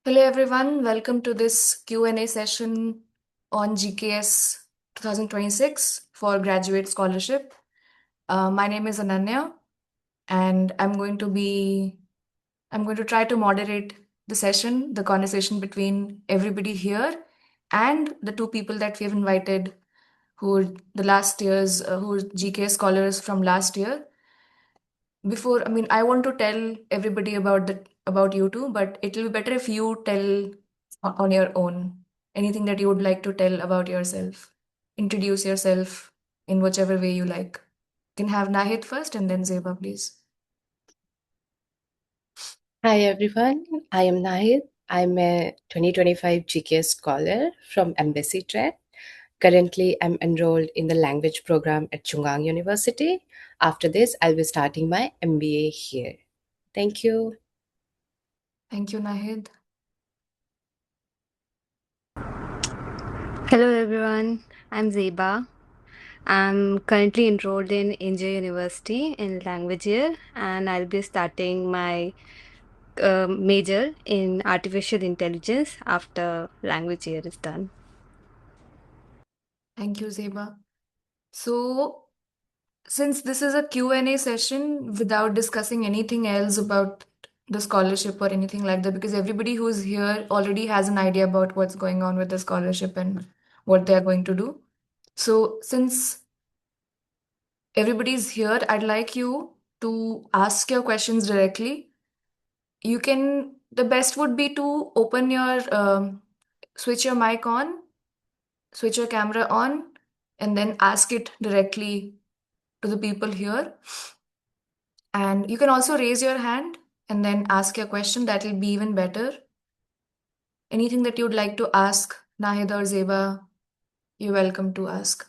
Hello everyone, welcome to this Q&A session on GKS 2026 for graduate scholarship. My name is Ananya and I'm going to try to moderate the session, the conversation between everybody here and the two people that we have invited who are who are GKS scholars from last year. I want to tell everybody about you too, but it will be better if you tell on your own anything that you would like to tell about yourself. Introduce yourself in whichever way you like. You can have Nahid first and then Zeba, please. Hi everyone, I am Nahid. I'm a 2025 GKS scholar from Embassy Trek. Currently, I'm enrolled in the language program at Chungang University. After this, I'll be starting my MBA here. Thank you. Thank you, Nahid. Hello everyone, I'm Zeba. I'm currently enrolled in India University in language year and I'll be starting my major in artificial intelligence after language year is done. Thank you, Zeba. So, since this is a Q&A session without discussing anything else about the scholarship or anything like that, because everybody who's here already has an idea about what's going on with the scholarship and what they are going to do. So, since everybody's here, I'd like you to ask your questions directly. The best would be to switch your mic on, switch your camera on, and then ask it directly to the people here. And you can also raise your hand and then ask your question. That will be even better. Anything that you'd like to ask Nahid or Zeba, you're welcome to ask.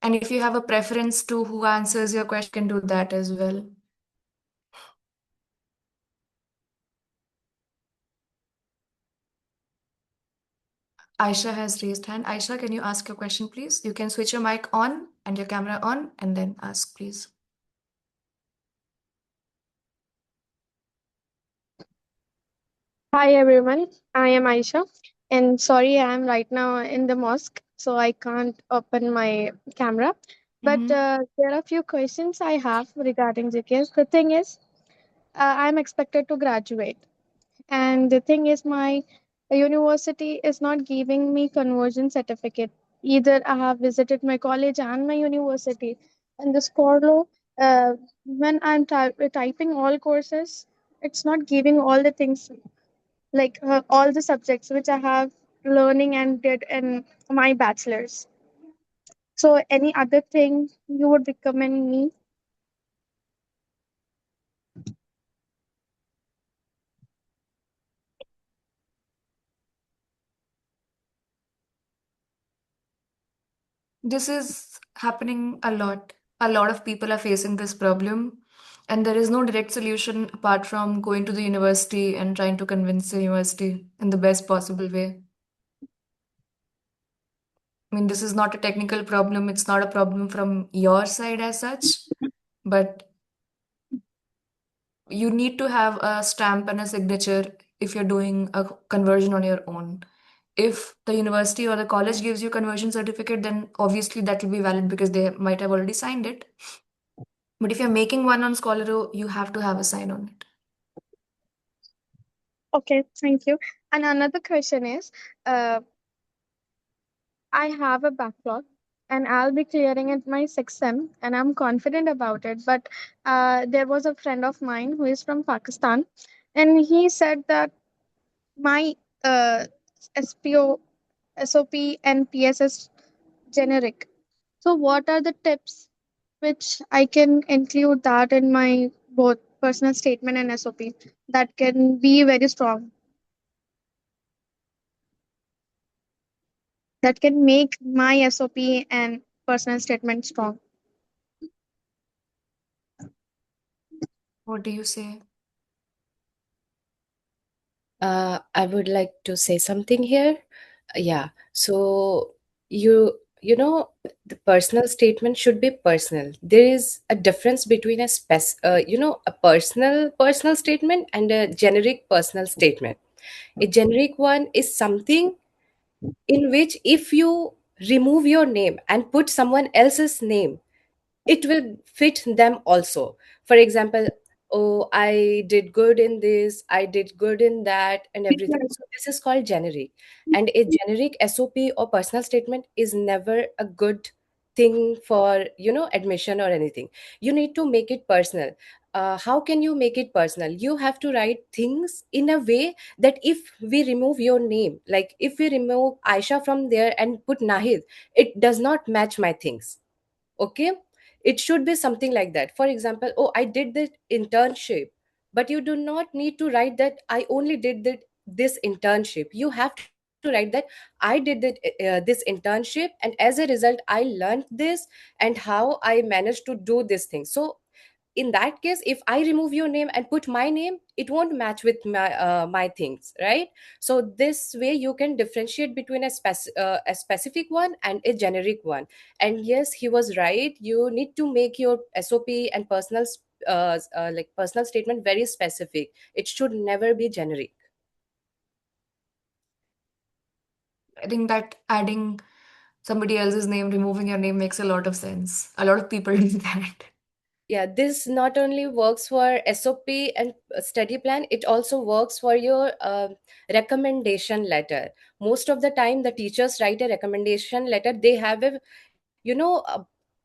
And if you have a preference to who answers your question, you can do that as well. Aisha has raised hand. Aisha, can you ask your question, please? You can switch your mic on and your camera on and then ask, please. Hi everyone, I am Aisha, and sorry, I am right now in the mosque, so I can't open my camera. But Mm-hmm. there are a few questions I have regarding GKS. The thing is, I'm expected to graduate, and the thing is, my university is not giving me conversion certificate. Either I have visited my college and my university, and the Scorlo, when I'm typing all courses, it's not giving all the things like all the subjects which I have learning and did in my bachelor's. So any other thing you would recommend me? This is happening a lot. A lot of people are facing this problem, and there is no direct solution apart from going to the university and trying to convince the university in the best possible way. This is not a technical problem, it's not a problem from your side as such, but you need to have a stamp and a signature if you're doing a conversion on your own. If the university or the college gives you conversion certificate, then obviously that will be valid because they might have already signed it. But if you're making one on Scholaro, you have to have a sign on it. Okay, thank you. And another question is, uh, I have a backlog and I'll be clearing it my 6th sem and I'm confident about it. But there was a friend of mine who is from Pakistan and he said that my SPO, SOP and PSS generic. So what are the tips which I can include that in my both personal statement and SOP that can be very strong, that can make my SOP and personal statement strong? What do you say? I would like to say something here. Yeah, so you you know, the personal statement should be personal. There is a difference between a personal statement and a generic personal statement. A generic one is something in which if you remove your name and put someone else's name, it will fit them also. For example, oh, I did good in this, I did good in that, and everything. So this is called generic. And a generic SOP or personal statement is never a good thing for, admission or anything. You need to make it personal. How can you make it personal? You have to write things in a way that if we remove your name, like if we remove Aisha from there and put Nahid, it does not match my things. Okay, it should be something like that. For example, oh, I did this internship, but you do not need to write that I only did this internship. You have to write that I did this internship, and as a result I learned this, and how I managed to do this thing. So in that case, if I remove your name and put my name, it won't match with my things, right? So this way you can differentiate between a specific one and a generic one. And yes, he was right, you need to make your SOP and personal statement very specific. It should never be generic. I think that adding somebody else's name, removing your name makes a lot of sense. A lot of people do that. Yeah, this not only works for SOP and study plan, it also works for your recommendation letter. Most of the time the teachers write a recommendation letter, they have a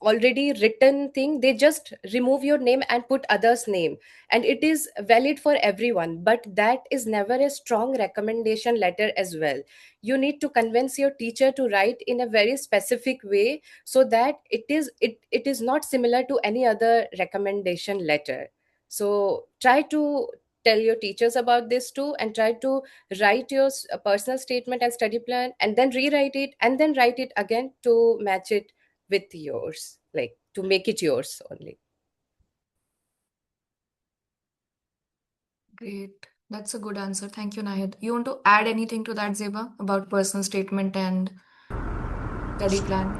already written thing. They just remove your name and put others name, and it is valid for everyone, but that is never a strong recommendation letter as well. You need to convince your teacher to write in a very specific way, so that it is not similar to any other recommendation letter. So try to tell your teachers about this too, and try to write your personal statement and study plan, and then rewrite it, and then write it again to match it with yours, like to make it yours only. Great. That's a good answer. Thank you, Nahid. You want to add anything to that, Zeba, about personal statement and study plan?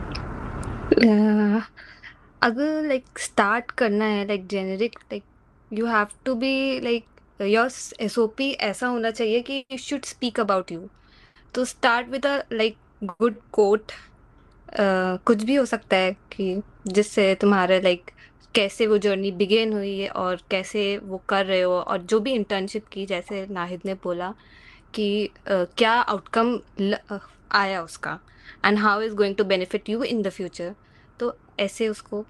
अगर like start करना है like generic like you have to be like your SOP ऐसा होना चाहिए कि you should speak about you तो start with a like good quote कुछ भी हो सकता है कि जिससे तुम्हारे लाइक कैसे वो जर्नी बिगेन हुई है और कैसे वो कर रहे हो और जो भी इंटर्नशिप की जैसे नाहिद ने बोला कि क्या आउटकम आया उसका and how is going to benefit you in the future तो ऐसे उसको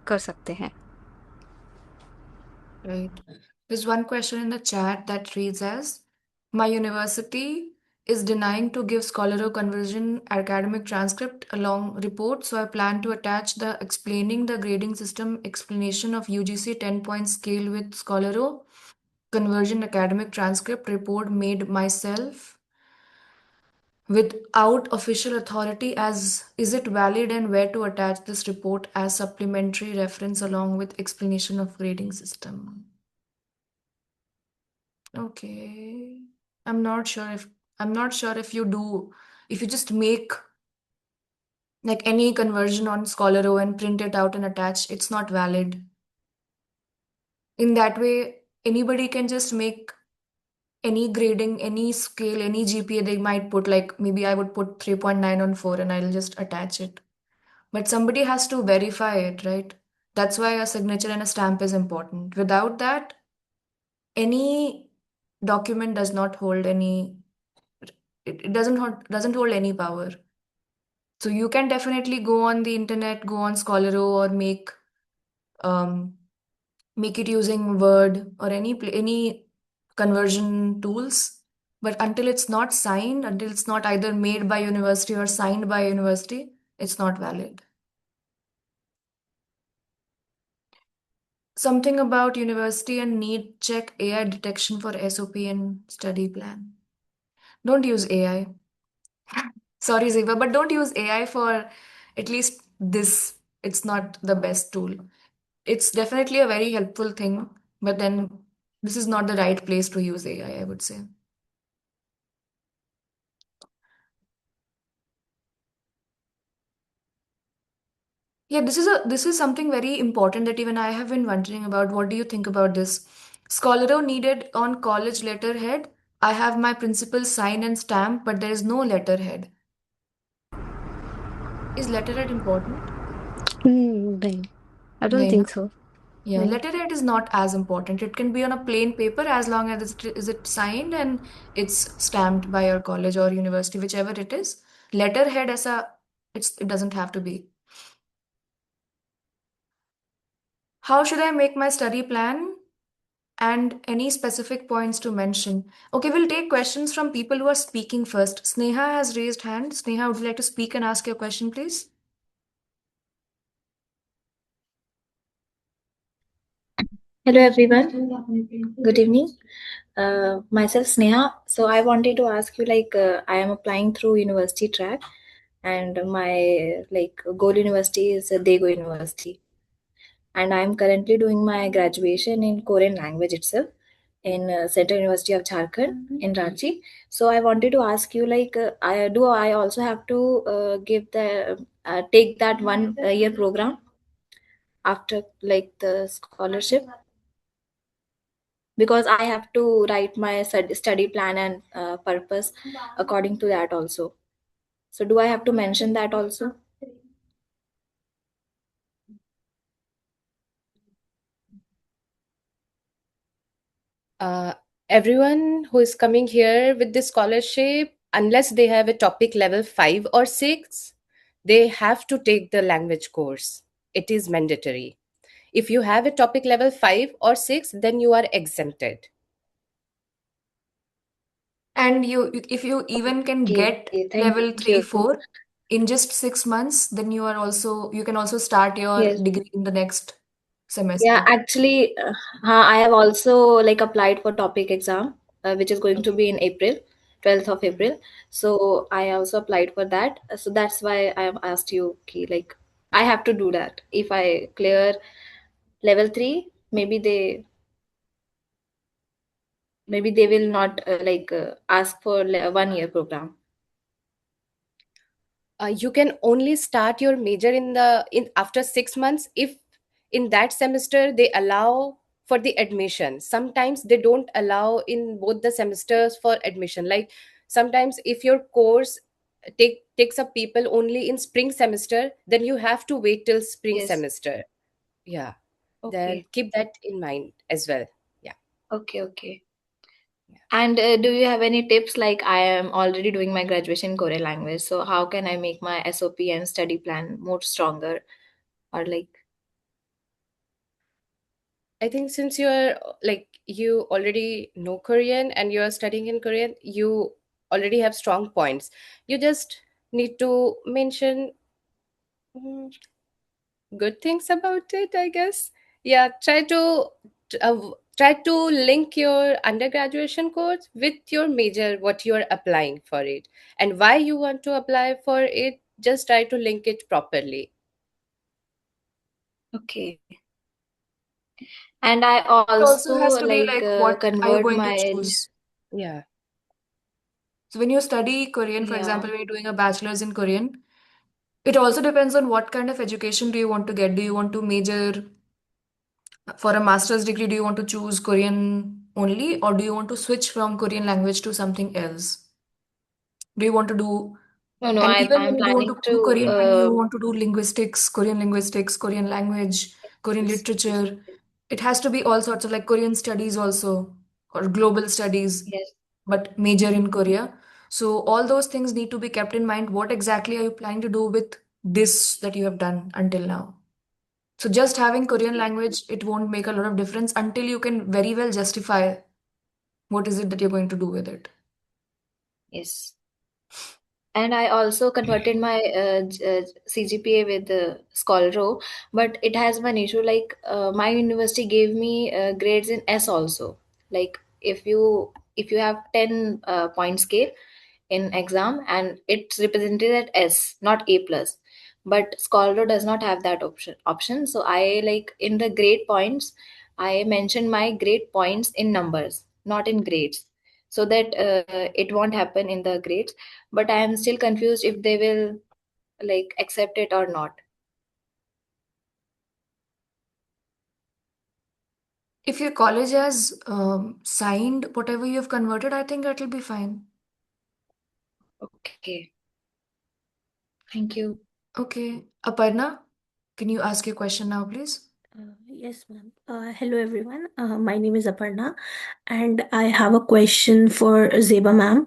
कर सकते हैं Right. There's one question in the chat that reads as, my university is denying to give Scholaro conversion academic transcript along report, so I plan to attach the explaining the grading system explanation of UGC 10-point scale with Scholaro conversion academic transcript report made myself without official authority. As is it valid, and where to attach this report as supplementary reference along with explanation of grading system? Okay. I'm not sure if I'm not sure if you do, if you just make like any conversion on Scholaro and print it out and attach, it's not valid. In that way, anybody can just make any grading, any scale, any GPA they might put, like maybe I would put 3.9 on 4 and I'll just attach it. But somebody has to verify it, right? That's why a signature and a stamp is important. Without that, any document does not hold any, it doesn't hold any power. So you can definitely go on the internet, go on Scholaro, or um, make it using Word or any conversion tools. But until it's not signed, until it's not either made by university or signed by university, it's not valid. Something about university and need check AI detection for SOP and study plan. Don't use AI. Sorry, Ziva, but don't use AI for at least this. It's not the best tool. It's definitely a very helpful thing, but then this is not the right place to use AI, I would say. Yeah, this is something very important that even I have been wondering about. What do you think about this? Scholaro needed on college letterhead. I have my principal's sign and stamp, but there is no letterhead. Is letterhead important? Right. I don't No. think so. Yeah, Right. letterhead is not as important. It can be on a plain paper as long as it signed and it's stamped by your college or university, whichever it is. Letterhead as a it doesn't have to be. How should I make my study plan? And any specific points to mention? Okay, we'll take questions from people who are speaking first. Sneha has raised hand. Sneha, would you like to speak and ask your question, please? Hello everyone. Good evening. Myself Sneha. So I wanted to ask you I am applying through university track and my goal university is Dago University and I am currently doing my graduation in Korean language itself in Central University of Jharkhand in Ranchi. So I wanted to ask you I also have to give the take that 1 year program after the scholarship because I have to write my study plan and purpose according to that also. So, do I have to mention that also? Everyone who is coming here with this scholarship, unless they have a topic level 5 or 6, they have to take the language course. It is mandatory. If you have a topic level 5 or 6, then you are exempted. And if you even can Okay, get thank level you. 3, 4 in just 6 months, then you can also start your Yes. degree in the next Yeah, semester. actually, I have also applied for topic exam, which is going to be in April, 12th of April. So I also applied for that. So that's why I have asked you, okay, I have to do that. If I clear level 3, maybe they will not ask for 1 year program. You can only start your major in after 6 months if in that semester they allow for the admission. Sometimes they don't allow in both the semesters for admission. Like sometimes if your course takes up people only in spring semester, then you have to wait till spring Yes. semester. Yeah, then Okay. keep that in mind as well. Yeah. Okay. And do you have any tips? Like I am already doing my graduation in Korean language, so how can I make my SOP and study plan more stronger? Or I think since you're like you already know Korean and you're studying in Korean, you already have strong points. You just need to mention mm, good things about it, I guess. Yeah, try to link your undergraduation course with your major, what you're applying for it, and why you want to apply for it. Just try to link it properly. okay. And I It also also has to be like, what are you convert going to my choose? Yeah. So when you study Korean, for yeah. example, when you're doing a bachelor's in Korean, it also depends on what kind of education do you want to get. Do you want to major for a master's degree? Do you want to choose Korean only, or do you want to switch from Korean language to something else? Do you want to do, No, and even I'm when you do want planning to do to Korean, when you want to do linguistics, Korean language, Korean yes, literature, it has to be all sorts of like Korean studies also, or global studies, yes, but major in Korea. So all those things need to be kept in mind. What exactly are you planning to do with this that you have done until now? So just having Korean okay, language, it won't make a lot of difference until you can very well justify what is it that you're going to do with it. yes. And I also converted my CGPA with Scholro, but it has one issue. My university gave me grades in S also. Like if you have 10 point scale in exam and it's represented at S, not A plus. But Scholro does not have that option. So I in the grade points, I mentioned my grade points in numbers, not in grades, so that it won't happen in the grades, but I am still confused if they will accept it or not. If your college has signed whatever you have converted, I think that will be fine. Okay. Thank you. Okay. Aparna, can you ask your question now, please? Yes, ma'am. Hello, everyone. My name is Aparna, and I have a question for Zeba, ma'am.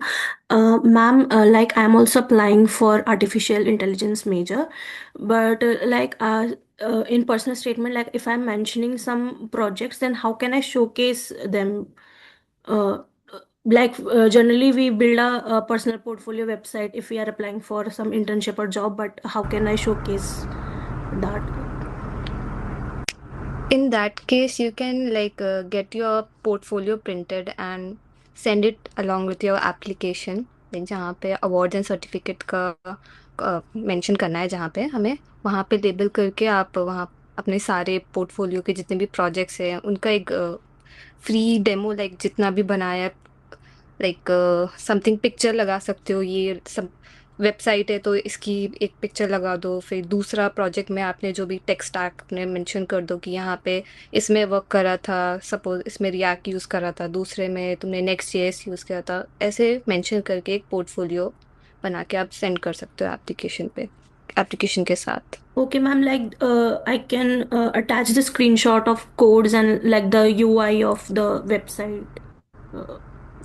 Ma'am, like I'm also applying for artificial intelligence major, but in personal statement, like if I'm mentioning some projects, then how can I showcase them? Uh, Generally, we build a personal portfolio website if we are applying for some internship or job, but how can I showcase that? In that case, you can get your portfolio printed and send it along with your application. Then जहाँ पे award and certificate का mention करना है, जहाँ पे हमें वहाँ पे लेबल करके आप वहाँ अपने सारे पोर्टफोलियो के जितने भी प्रोजेक्ट्स हैं उनका एक फ्री डेमो लाइक जितना भी बनाया लाइक समथिंग पिक्चर लगा सकते हो। ये सब वेबसाइट है तो इसकी एक पिक्चर लगा दो, फिर दूसरा प्रोजेक्ट में आपने जो भी टेक स्टैक अपने मेंशन कर दो कि यहाँ पे इसमें वर्क करा था, सपोज इसमें रिएक्ट यूज़ करा था, दूसरे में तुमने नेक्स्ट जेएस यूज़ किया था। ऐसे मेंशन करके एक पोर्टफोलियो बना के आप सेंड कर सकते हो एप्लीकेशन के साथ। Okay, ma'am, I can attach the screenshot of codes and like the UI of the website,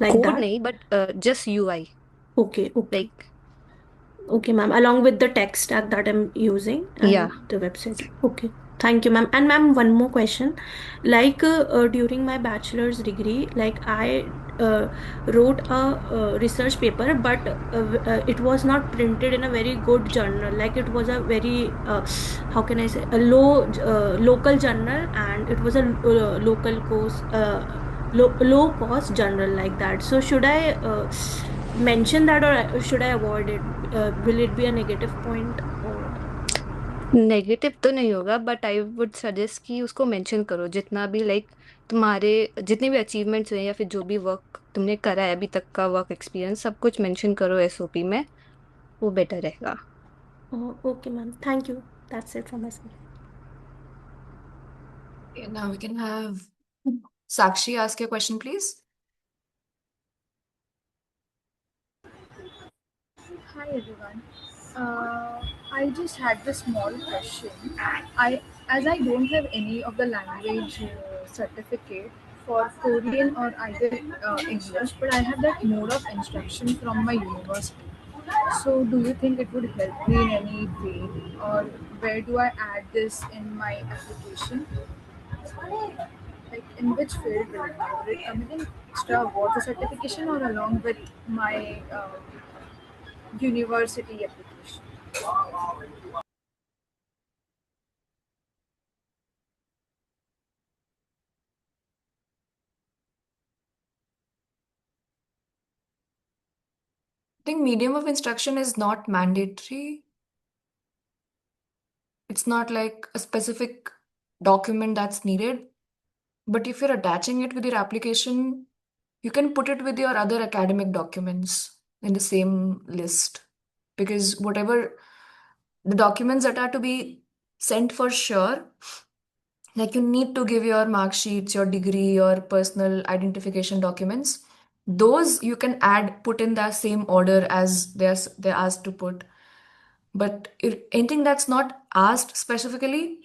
like code that. नहीं but just UI Okay, okay. Like Okay, ma'am, along with the tech stack that I'm using and Yeah. the website. Okay, thank you, ma'am. And ma'am, one more question. During my bachelor's degree, I wrote a research paper, but it was not printed in a very good journal. Like it was a very, how can I say, a local journal, and it was a local course. Low cost journal like that. So should I mention that or should I avoid it? Will it be a negative point or? Negative तो नहीं होगा but I would suggest कि उसको mention करो जितना भी like तुम्हारे जितने भी अचीवमेंट्स हुए या फिर जो भी वर्क तुमने करा है अभी तक का वर्क एक्सपीरियंस सब कुछ मेंशन करो एसओपी में, वो बेटर रहेगा। Oh, okay, ma'am. Thank you. That's it from my side. Okay, now we can have Sakshi ask your question, please. Hi everyone. I just had this small question. As I don't have any of the language certificate for Korean or either English, but I have that mode of instruction from my university. So, do you think it would help me in any way, or where do I add this in my application? Like, in which field will it come? Will it come in extra water certification or along with my university application? I think medium of instruction is not mandatory. It's not like a specific document that's needed. But if you're attaching it with your application, you can put it with your other academic documents in the same list. Because whatever the documents that are to be sent for sure, like you need to give your mark sheets, your degree, your personal identification documents. Those you can put in the same order as they're asked to put. But if anything that's not asked specifically,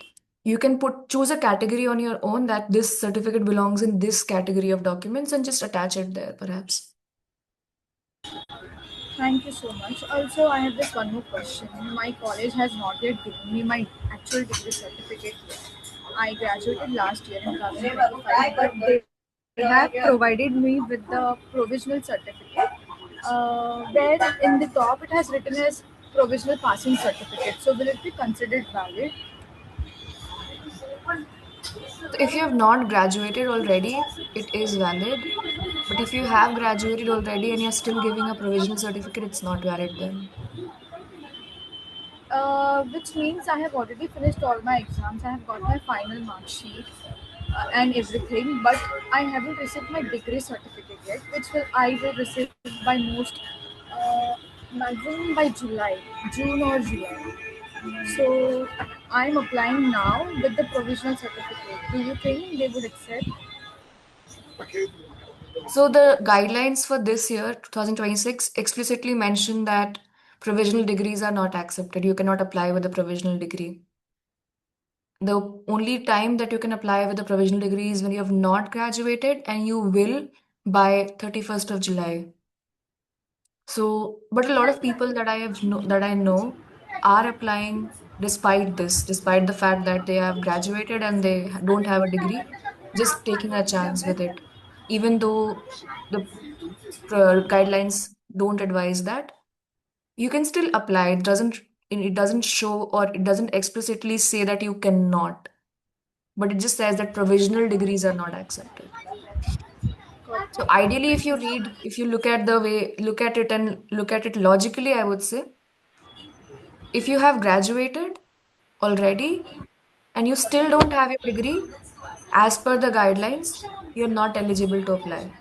you can choose a category on your own that this certificate belongs in this category of documents and just attach it there, perhaps. Thank you so much. Also, I have this one more question. My college has not yet given me my actual degree certificate yet. I graduated last year in 2025, but they have provided me with the provisional certificate, where in the top it has written as provisional passing certificate. So, will it be considered valid? So if you have not graduated already, it is valid. But if you have graduated already and you're still giving a provisional certificate, it's not valid then. Which means I have already finished all my exams. I have got my final mark sheet and everything, but I haven't received my degree certificate yet, which I will receive by most maximum by June or July. So I'm applying now with the provisional certificate. Do you think they would accept? So the guidelines for this year, 2026, explicitly mention that provisional degrees are not accepted. You cannot apply with a provisional degree. The only time that you can apply with a provisional degree is when you have not graduated, and you will by 31st of July. So, but a lot of people that I know are applying despite this, despite the fact that they have graduated and they don't have a degree, just taking a chance with it, even though the guidelines don't advise that. You can still apply. It doesn't show, or it doesn't explicitly say that you cannot, but it just says that provisional degrees are not accepted. So ideally, if you look at it and look at it logically, I would say if you have graduated already and you still don't have your degree, as per the guidelines, you're not eligible to apply.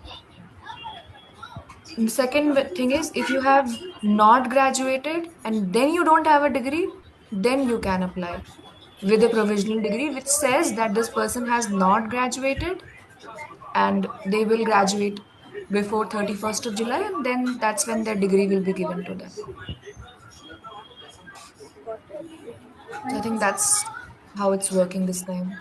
And the second thing is, if you have not graduated and then you don't have a degree, then you can apply with a provisional degree, which says that this person has not graduated and they will graduate before 31st of July, and then that's when their degree will be given to them. So I think that's how it's working this time.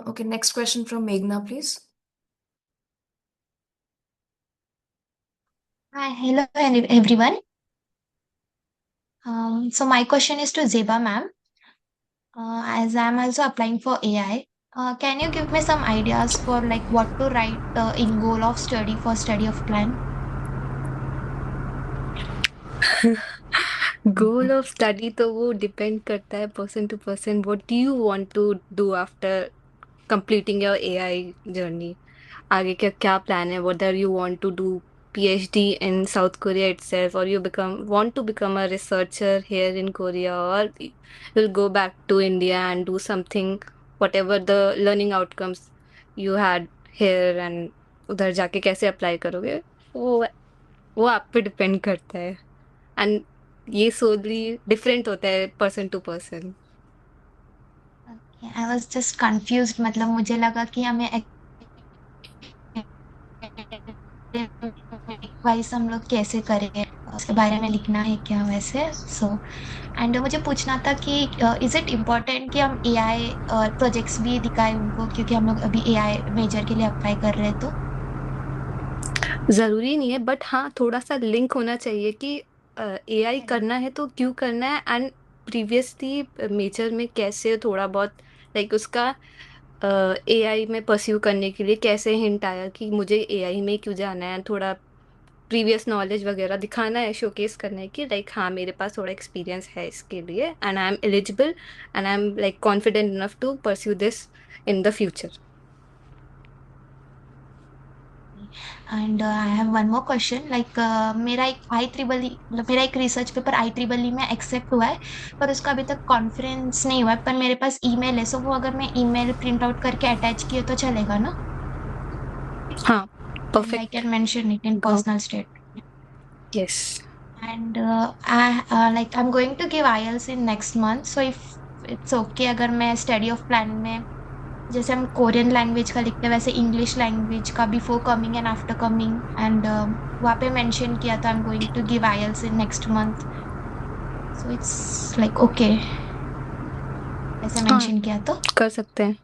Okay, next question from Meghna, please. Hi, hello everyone. So my question is to Zeba ma'am. As I'm also applying for AI, can you give me some ideas for like what to write in goal of study for study of plan? Goal of study तो वो depend करता है person to person. What do you want to do after completing your AI journey? आगे क्या क्या plan है? What are you want to do PhD in South Korea itself, or you want to become a researcher here in Korea, or you'll go back to India and do something, whatever the learning outcomes you had here, and उधर जाके कैसे apply करोगे, वो आप पे depend करता है. And ये सोली डिफरेंट होता है person to person. Okay, I was just confused. मतलब मुझे लगा कि हमें वाइस हम लोग कैसे करें, उसके बारे में लिखना है क्या वैसे. सो एंड मुझे पूछना था कि इज इट इम्पोर्टेंट कि हम एआई प्रोजेक्ट्स भी दिखाएं उनको, क्योंकि हम लोग अभी एआई मेजर के लिए अप्लाई कर रहे हैं. तो ज़रूरी नहीं है, बट हाँ थोड़ा सा लिंक होना चाहिए कि AI करना है तो क्यों करना है, एंड प्रीवियसली मेजर में कैसे थोड़ा बहुत लाइक उसका AI में परस्यू करने के लिए कैसे हिंट आया कि मुझे AI में क्यों जाना है. थोड़ा प्रीवियस नॉलेज वगैरह दिखाना है, शोकेस करना है कि लाइक हाँ मेरे पास थोड़ा एक्सपीरियंस है इसके लिए, and I am eligible and I am like confident enough to pursue this in the future. And I have one more question. Like मेरा एक रिसर्च पेपर IEEE में एक्सेप्ट हुआ है, पर उसका अभी तक कॉन्फ्रेंस नहीं हुआ है, पर मेरे पास ईमेल है. सो वो अगर मैं ईमेल प्रिंट आउट करके अटैच किए तो चलेगा ना? हाँ, I perfect. can mention it in personal statement. Yes. And I'm going to give IELTS in next month. So if it's okay, अगर मैं study of plan में जैसे हम कोरियन लैंग्वेज का लिखते हैं वैसे इंग्लिश लैंग्वेज का before coming and after coming, and वहाँ पे मेंशन किया था I am going to give IELTS in next month. So it's like okay ऐसे हाँ मेंशन किया तो कर सकते हैं.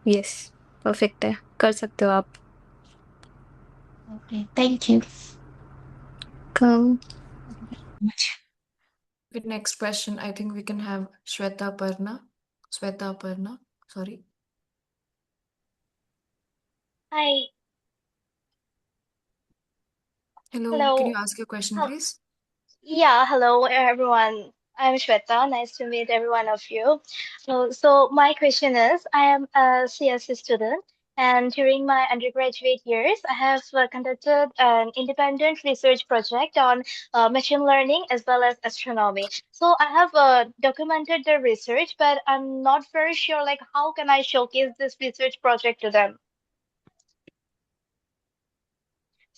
यस, परफेक्ट है, कर सकते हो आप. Okay. Thank you. Come. Okay, next question. I think we can have Shweta Aparna. Sorry. Hi. Hello. Can you Hello. ask your question, Hel- please? Yeah, hello everyone. I'm Shweta. Nice to meet every one of you. So my question is, I am a CSE student, and during my undergraduate years, I have conducted an independent research project on machine learning as well as astronomy. So I have documented the research, but I'm not very sure like how can I showcase this research project to them.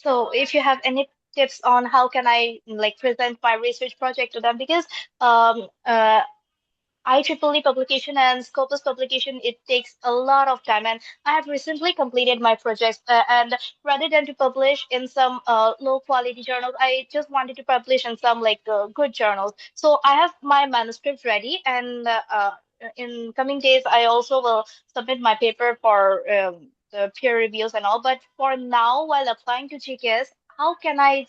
So if you have any tips on how can I like present my research project to them, because um uh IEEE publication and Scopus publication, it takes a lot of time. And I have recently completed my project, and rather than to publish in some low quality journals, I just wanted to publish in some like good journals. So I have my manuscript ready, and in coming days, I also will submit my paper for the peer reviews and all. But for now, while applying to GKS, how can I,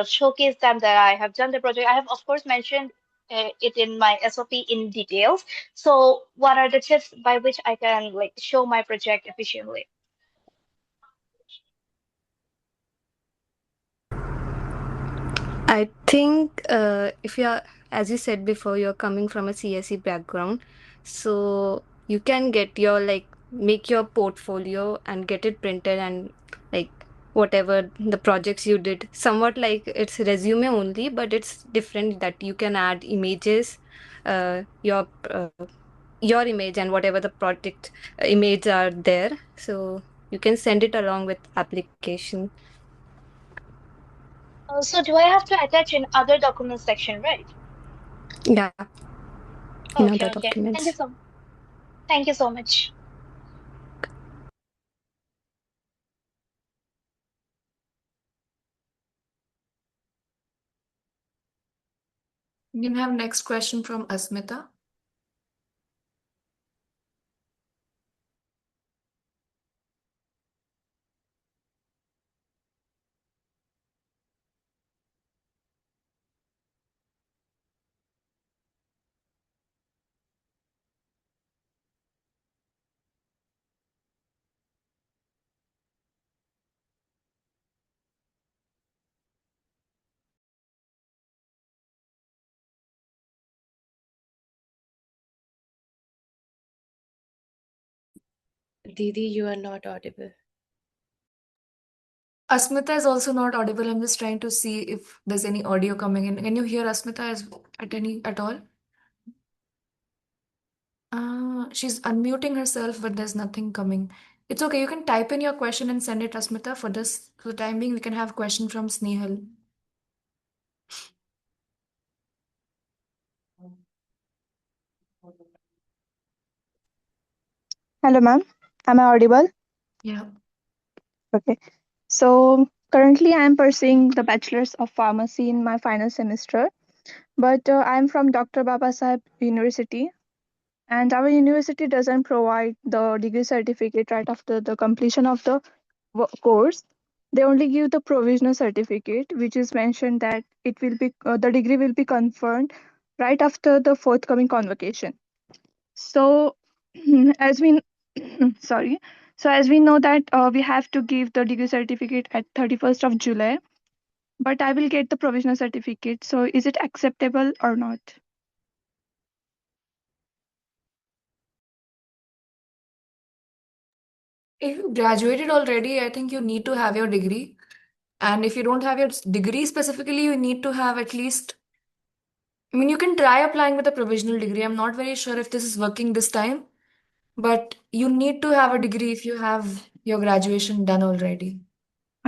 showcase them that I have done the project? I have, of course, mentioned it in my SOP in details. So, what are the tips by which I can like show my project efficiently? I think if you're, as you said before, you're coming from a CSE background, so you can get your like make your portfolio and get it printed and like whatever the projects you did, somewhat like it's resume only, but it's different that you can add images, your image and whatever the project image are there, so you can send it along with application. So, do I have to attach in other documents section, right? Yeah, in Okay, other okay. documents. Thank you so much. You can have next question from Asmita. Didi, you are not audible. Asmita is also not audible. I'm just trying to see if there's any audio coming in. Can you hear Asmita at all? She's unmuting herself, but there's nothing coming. It's okay. You can type in your question and send it, Asmita. For the time being, we can have question from Snehal. Hello, ma'am. Am I audible? Yeah. Okay. So currently, I am pursuing the Bachelor's of Pharmacy in my final semester, but I am from Dr. Babasaheb University, and our university doesn't provide the degree certificate right after the completion of the course. They only give the provisional certificate, which is mentioned that it will be the degree will be confirmed right after the forthcoming convocation. So, as we sorry, so as we know that we have to give the degree certificate at 31st of July, but I will get the provisional certificate. So, is it acceptable or not? If you graduated already, I think you need to have your degree. And if you don't have your degree specifically, you need to have at least, I mean, you can try applying with a provisional degree. I'm not very sure if this is working this time, but you need to have a degree if you have your graduation done already.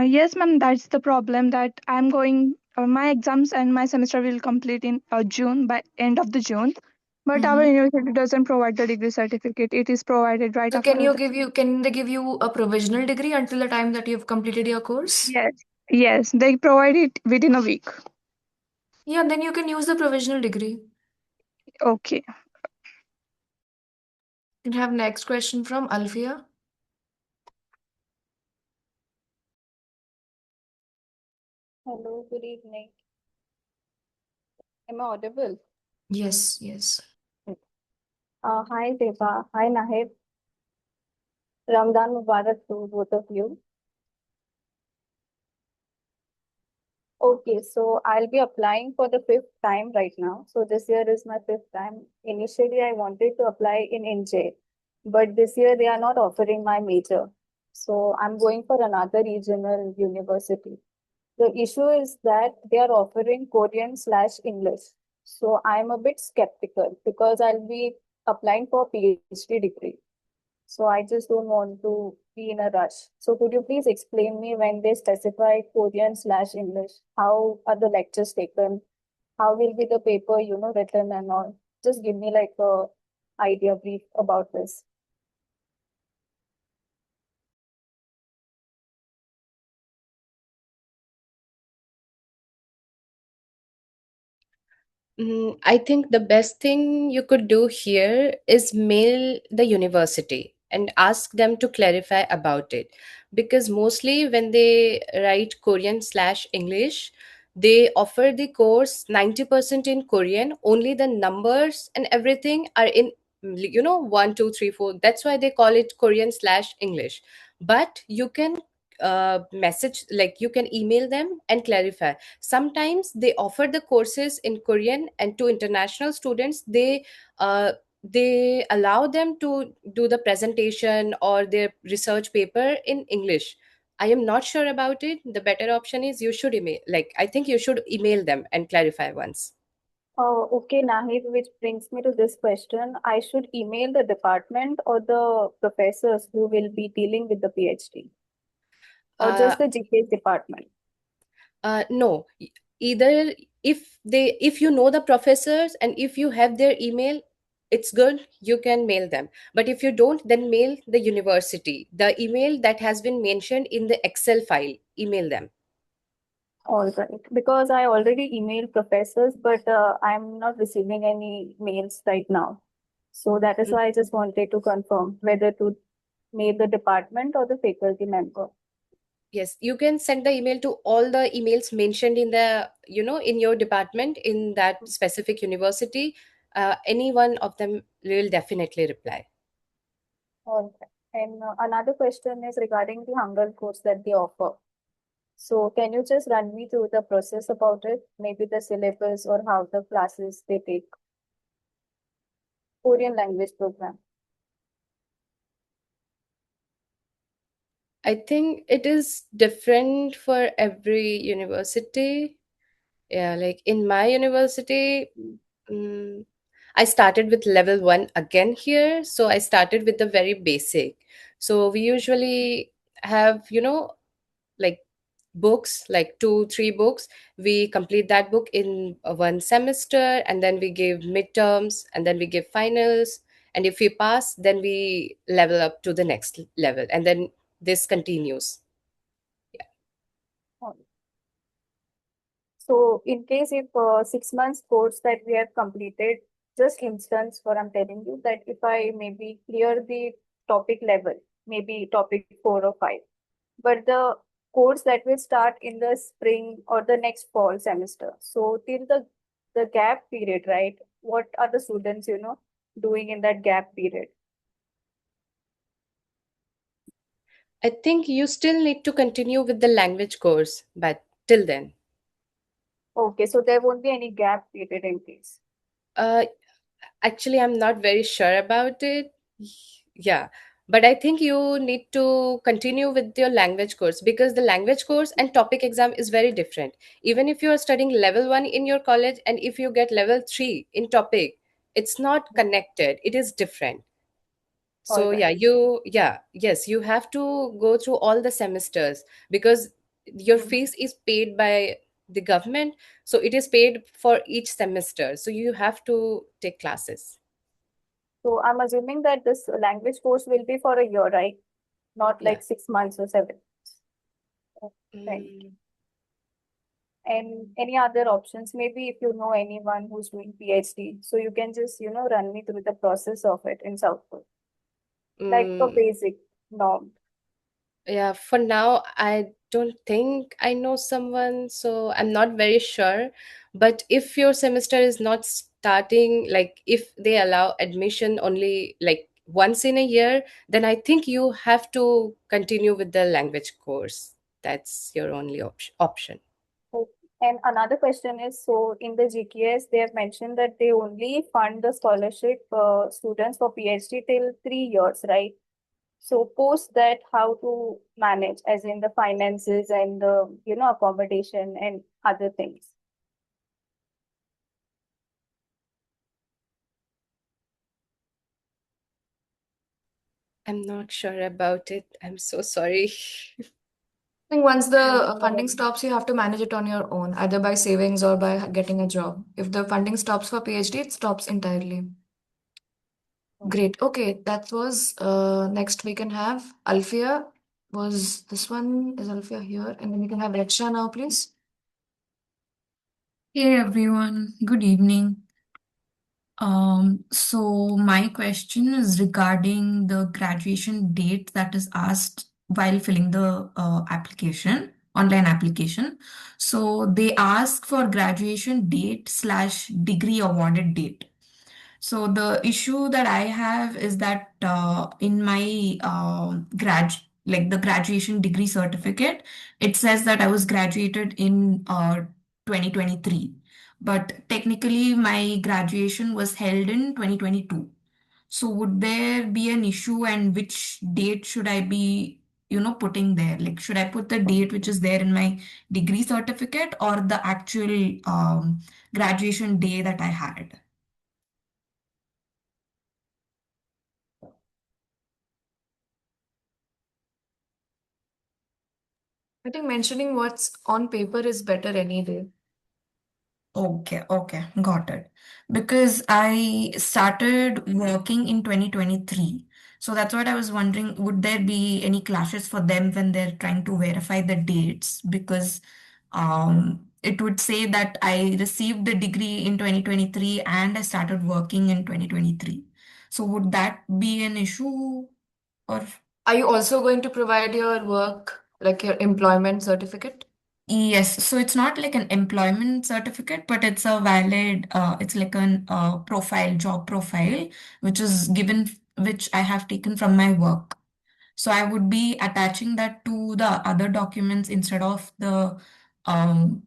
Yes, ma'am, that's the problem that I'm going, my exams and my semester will complete in June, by end of the June. But our university doesn't provide the degree certificate. It is provided right So after can they give you a provisional degree until the time that you've completed your course? Yes, yes, they provide it within a week. Yeah, then you can use the provisional degree. Okay. And have next question from Alfia. Hello, good evening. Am I audible? Yes, yes. Hi, Deva. Hi, Nahib. Ramadan Mubarak to both of you. Okay, so I'll be applying for the fifth time right now. So this year is my fifth time. Initially, I wanted to apply in NJ, but this year they are not offering my major. So I'm going for another regional university. The issue is that they are offering Korean/English. So I'm a bit skeptical because I'll be applying for PhD degree. So I just don't want to be in a rush. So could you please explain me when they specify Korean/English? How are the lectures taken? How will be the paper, written and all? just give me like a idea brief about this. I think the best thing you could do here is mail the university and ask them to clarify about it. Because mostly when they write Korean/English, they offer the course 90% in Korean, only the numbers and everything are in, 1, 2, 3, 4. That's why they call it Korean/English. But you can message, like you can email them and clarify. Sometimes they offer the courses in Korean, and to international students they allow them to do the presentation or their research paper in English. I am not sure about it. The better option is you should email, like I think you should email them and clarify once. Okay, Nahid, which brings me to this question. I should email the department or the professors who will be dealing with the PhD, or uh, just the GK department? no, either, if you know the professors and if you have their email, it's good, you can mail them. But if you don't, then mail the university, the email that has been mentioned in the Excel file, email them. All right, because I already emailed professors, but I'm not receiving any mails right now. So that is why I just wanted to confirm whether to mail the department or the faculty member. Yes, you can send the email to all the emails mentioned in the, in your department in that specific university. Any one of them will definitely reply. All right. And another question is regarding the Hunger course that they offer. So can you just run me through the process about it? Maybe the syllabus or how the classes they take. Korean language program. I think it is different for every university. Yeah, like in my university, mm, I started with level 1 again here. So I started with the very basic. So we usually have, like books, like 2 3 books. We complete that book in one semester, and then we give midterms, and then we give finals. And if we pass, then we level up to the next level, and then this continues. So in case if 6 months course that we have completed, just instance for I'm telling you that if I maybe clear the topic level, maybe topic 4 or 5, but the course that will start in the spring or the next fall semester. So till the gap period, right? What are the students, doing in that gap period? I think you still need to continue with the language course, but till then. Okay, so there won't be any gap period in case. Uh, Actually, I'm not very sure about it. Yeah, but I think you need to continue with your language course, because the language course and topic exam is very different. Even if you are studying level 1 in your college and if you get level 3 in topic, it's not connected, it is different. All So right. yes, you have to go through all the semesters, because your fees is paid by the government, so it is paid for each semester, so you have to take classes. So I'm assuming that this language course will be for a year, right? Not Yeah. like 6 months or 7 months. Right. Mm, And any other options? Maybe if you know anyone who's doing PhD, so you can just, run me through the process of it in Southport, like a mm, basic norm. yeah, for now, I don't think I know someone, so I'm not very sure. But if your semester is not starting, like if they allow admission only like once in a year, then I think you have to continue with the language course. That's your only option. Okay. And another question is, so in the GKS, they have mentioned that they only fund the scholarship students for PhD till 3 years, right? So post that, how to manage, as in the finances and the, accommodation and other things. I'm not sure about it. I'm so sorry. I think once the funding stops, you have to manage it on your own, either by savings or by getting a job. If the funding stops for PhD, it stops entirely. Great. Okay, that was next we can have Alfia. Was this one? Is Alfia here? And then we can have Reksha now, please. Hey everyone, good evening. So my question is regarding the graduation date that is asked while filling the online application. So they ask for graduation date slash degree awarded date. So the issue that I have is that in my the graduation degree certificate, it says that I was graduated in 2023, but technically my graduation was held in 2022. So would there be an issue, and which date should I be, putting there? Like, should I put the date which is there in my degree certificate or the actual graduation day that I had? I think mentioning what's on paper is better any day. Okay, okay, got it. Because I started working in 2023. So that's what I was wondering, would there be any clashes for them when they're trying to verify the dates? Because it would say that I received the degree in 2023 and I started working in 2023. So would that be an issue, or? Are you also going to provide your work, like your employment certificate? Yes, so it's not like an employment certificate, but it's a valid, it's like an job profile, which is given, which I have taken from my work. So I would be attaching that to the other documents instead of the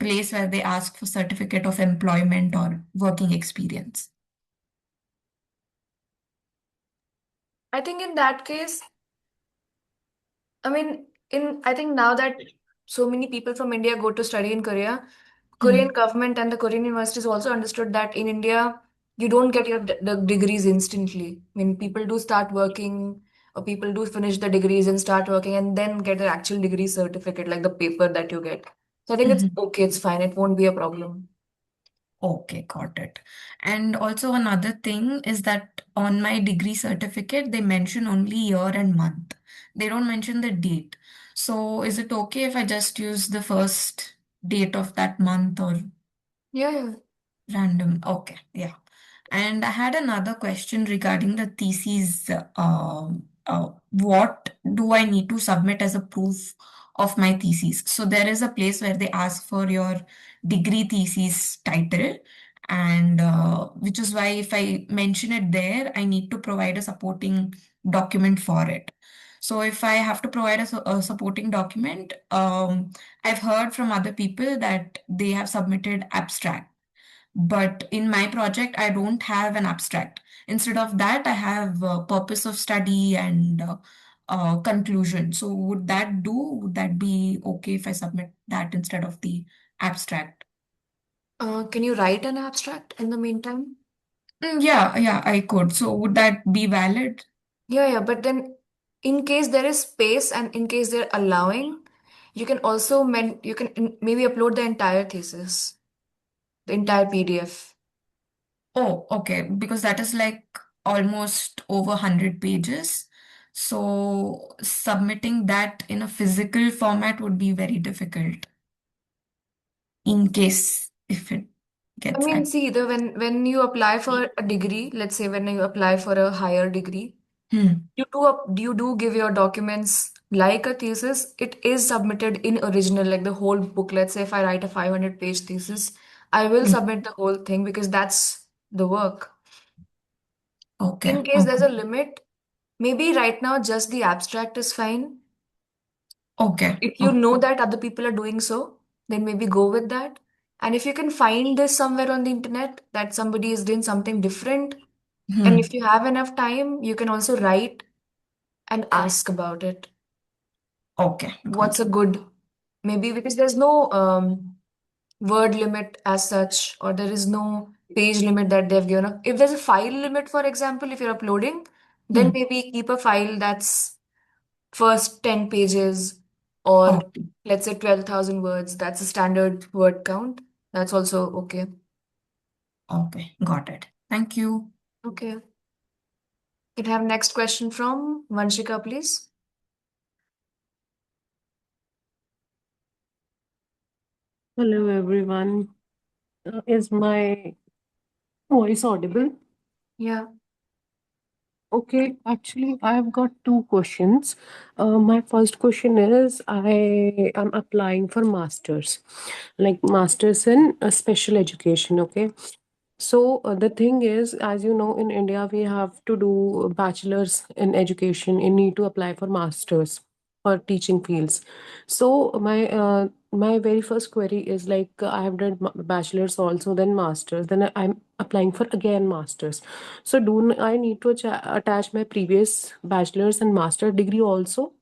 place where they ask for certificate of employment or working experience. I think in that case, I mean, I think now that so many people from India go to study in Korea, Korean government and the Korean universities also understood that in India, you don't get the degrees instantly. I mean, people do start working, or people do finish the degrees and start working and then get their actual degree certificate, like the paper that you get. So I think it's okay, it's fine, it won't be a problem. Okay, got it. And also another thing is that on my degree certificate, they mention only year and month. They don't mention the date. So is it okay if I just use the first date of that month or Yeah. random? Okay, yeah. And I had another question regarding the thesis. What do I need to submit as a proof of my thesis? So there is a place where they ask for your degree thesis title, and which is why if I mention it there, I need to provide a supporting document for it. So if I have to provide a supporting document, I've heard from other people that they have submitted abstract. But in my project, I don't have an abstract. Instead of that, I have purpose of study and conclusion. So would that do? Would that be okay if I submit that instead of the abstract? Can you write an abstract in the meantime? Yeah, I could. So would that be valid? Yeah, but then in case there is space and in case they're allowing, you can also maybe upload the entire thesis, the entire PDF. Oh, okay. Because that is like almost over 100 pages. So submitting that in a physical format would be very difficult in case if it I gets mean, see, when you apply for a degree, let's say when you apply for a higher degree, you do give your documents like a thesis. It is submitted in original, like the whole book. Let's say if I write a 500-page thesis, I will submit the whole thing because that's the work. Okay. In case there's a limit, maybe right now just the abstract is fine. Okay. If you know that other people are doing so, then maybe go with that. And if you can find this somewhere on the internet that somebody is doing something different, and if you have enough time, you can also write and ask about it. Okay. What's a good, maybe because there's no word limit as such, or there is no page limit that they've given up. If there's a file limit, for example, if you're uploading, then maybe keep a file that's first 10 pages or Okay. let's say 12,000 words. That's a standard word count. That's also okay. Okay, got it. Thank you. Okay. Can I have next question from Vanshika, please? Hello, everyone. Is my voice audible? Yeah. Okay, actually, I've got two questions. My first question is I am applying for masters, like masters in special education. Okay, so the thing is, as you know, in India we have to do a bachelor's in education. You need to apply for masters for teaching fields. So my very first query is like I have done bachelor's also, then masters, then I'm applying for again masters. So I need to attach my previous bachelor's and master degree also?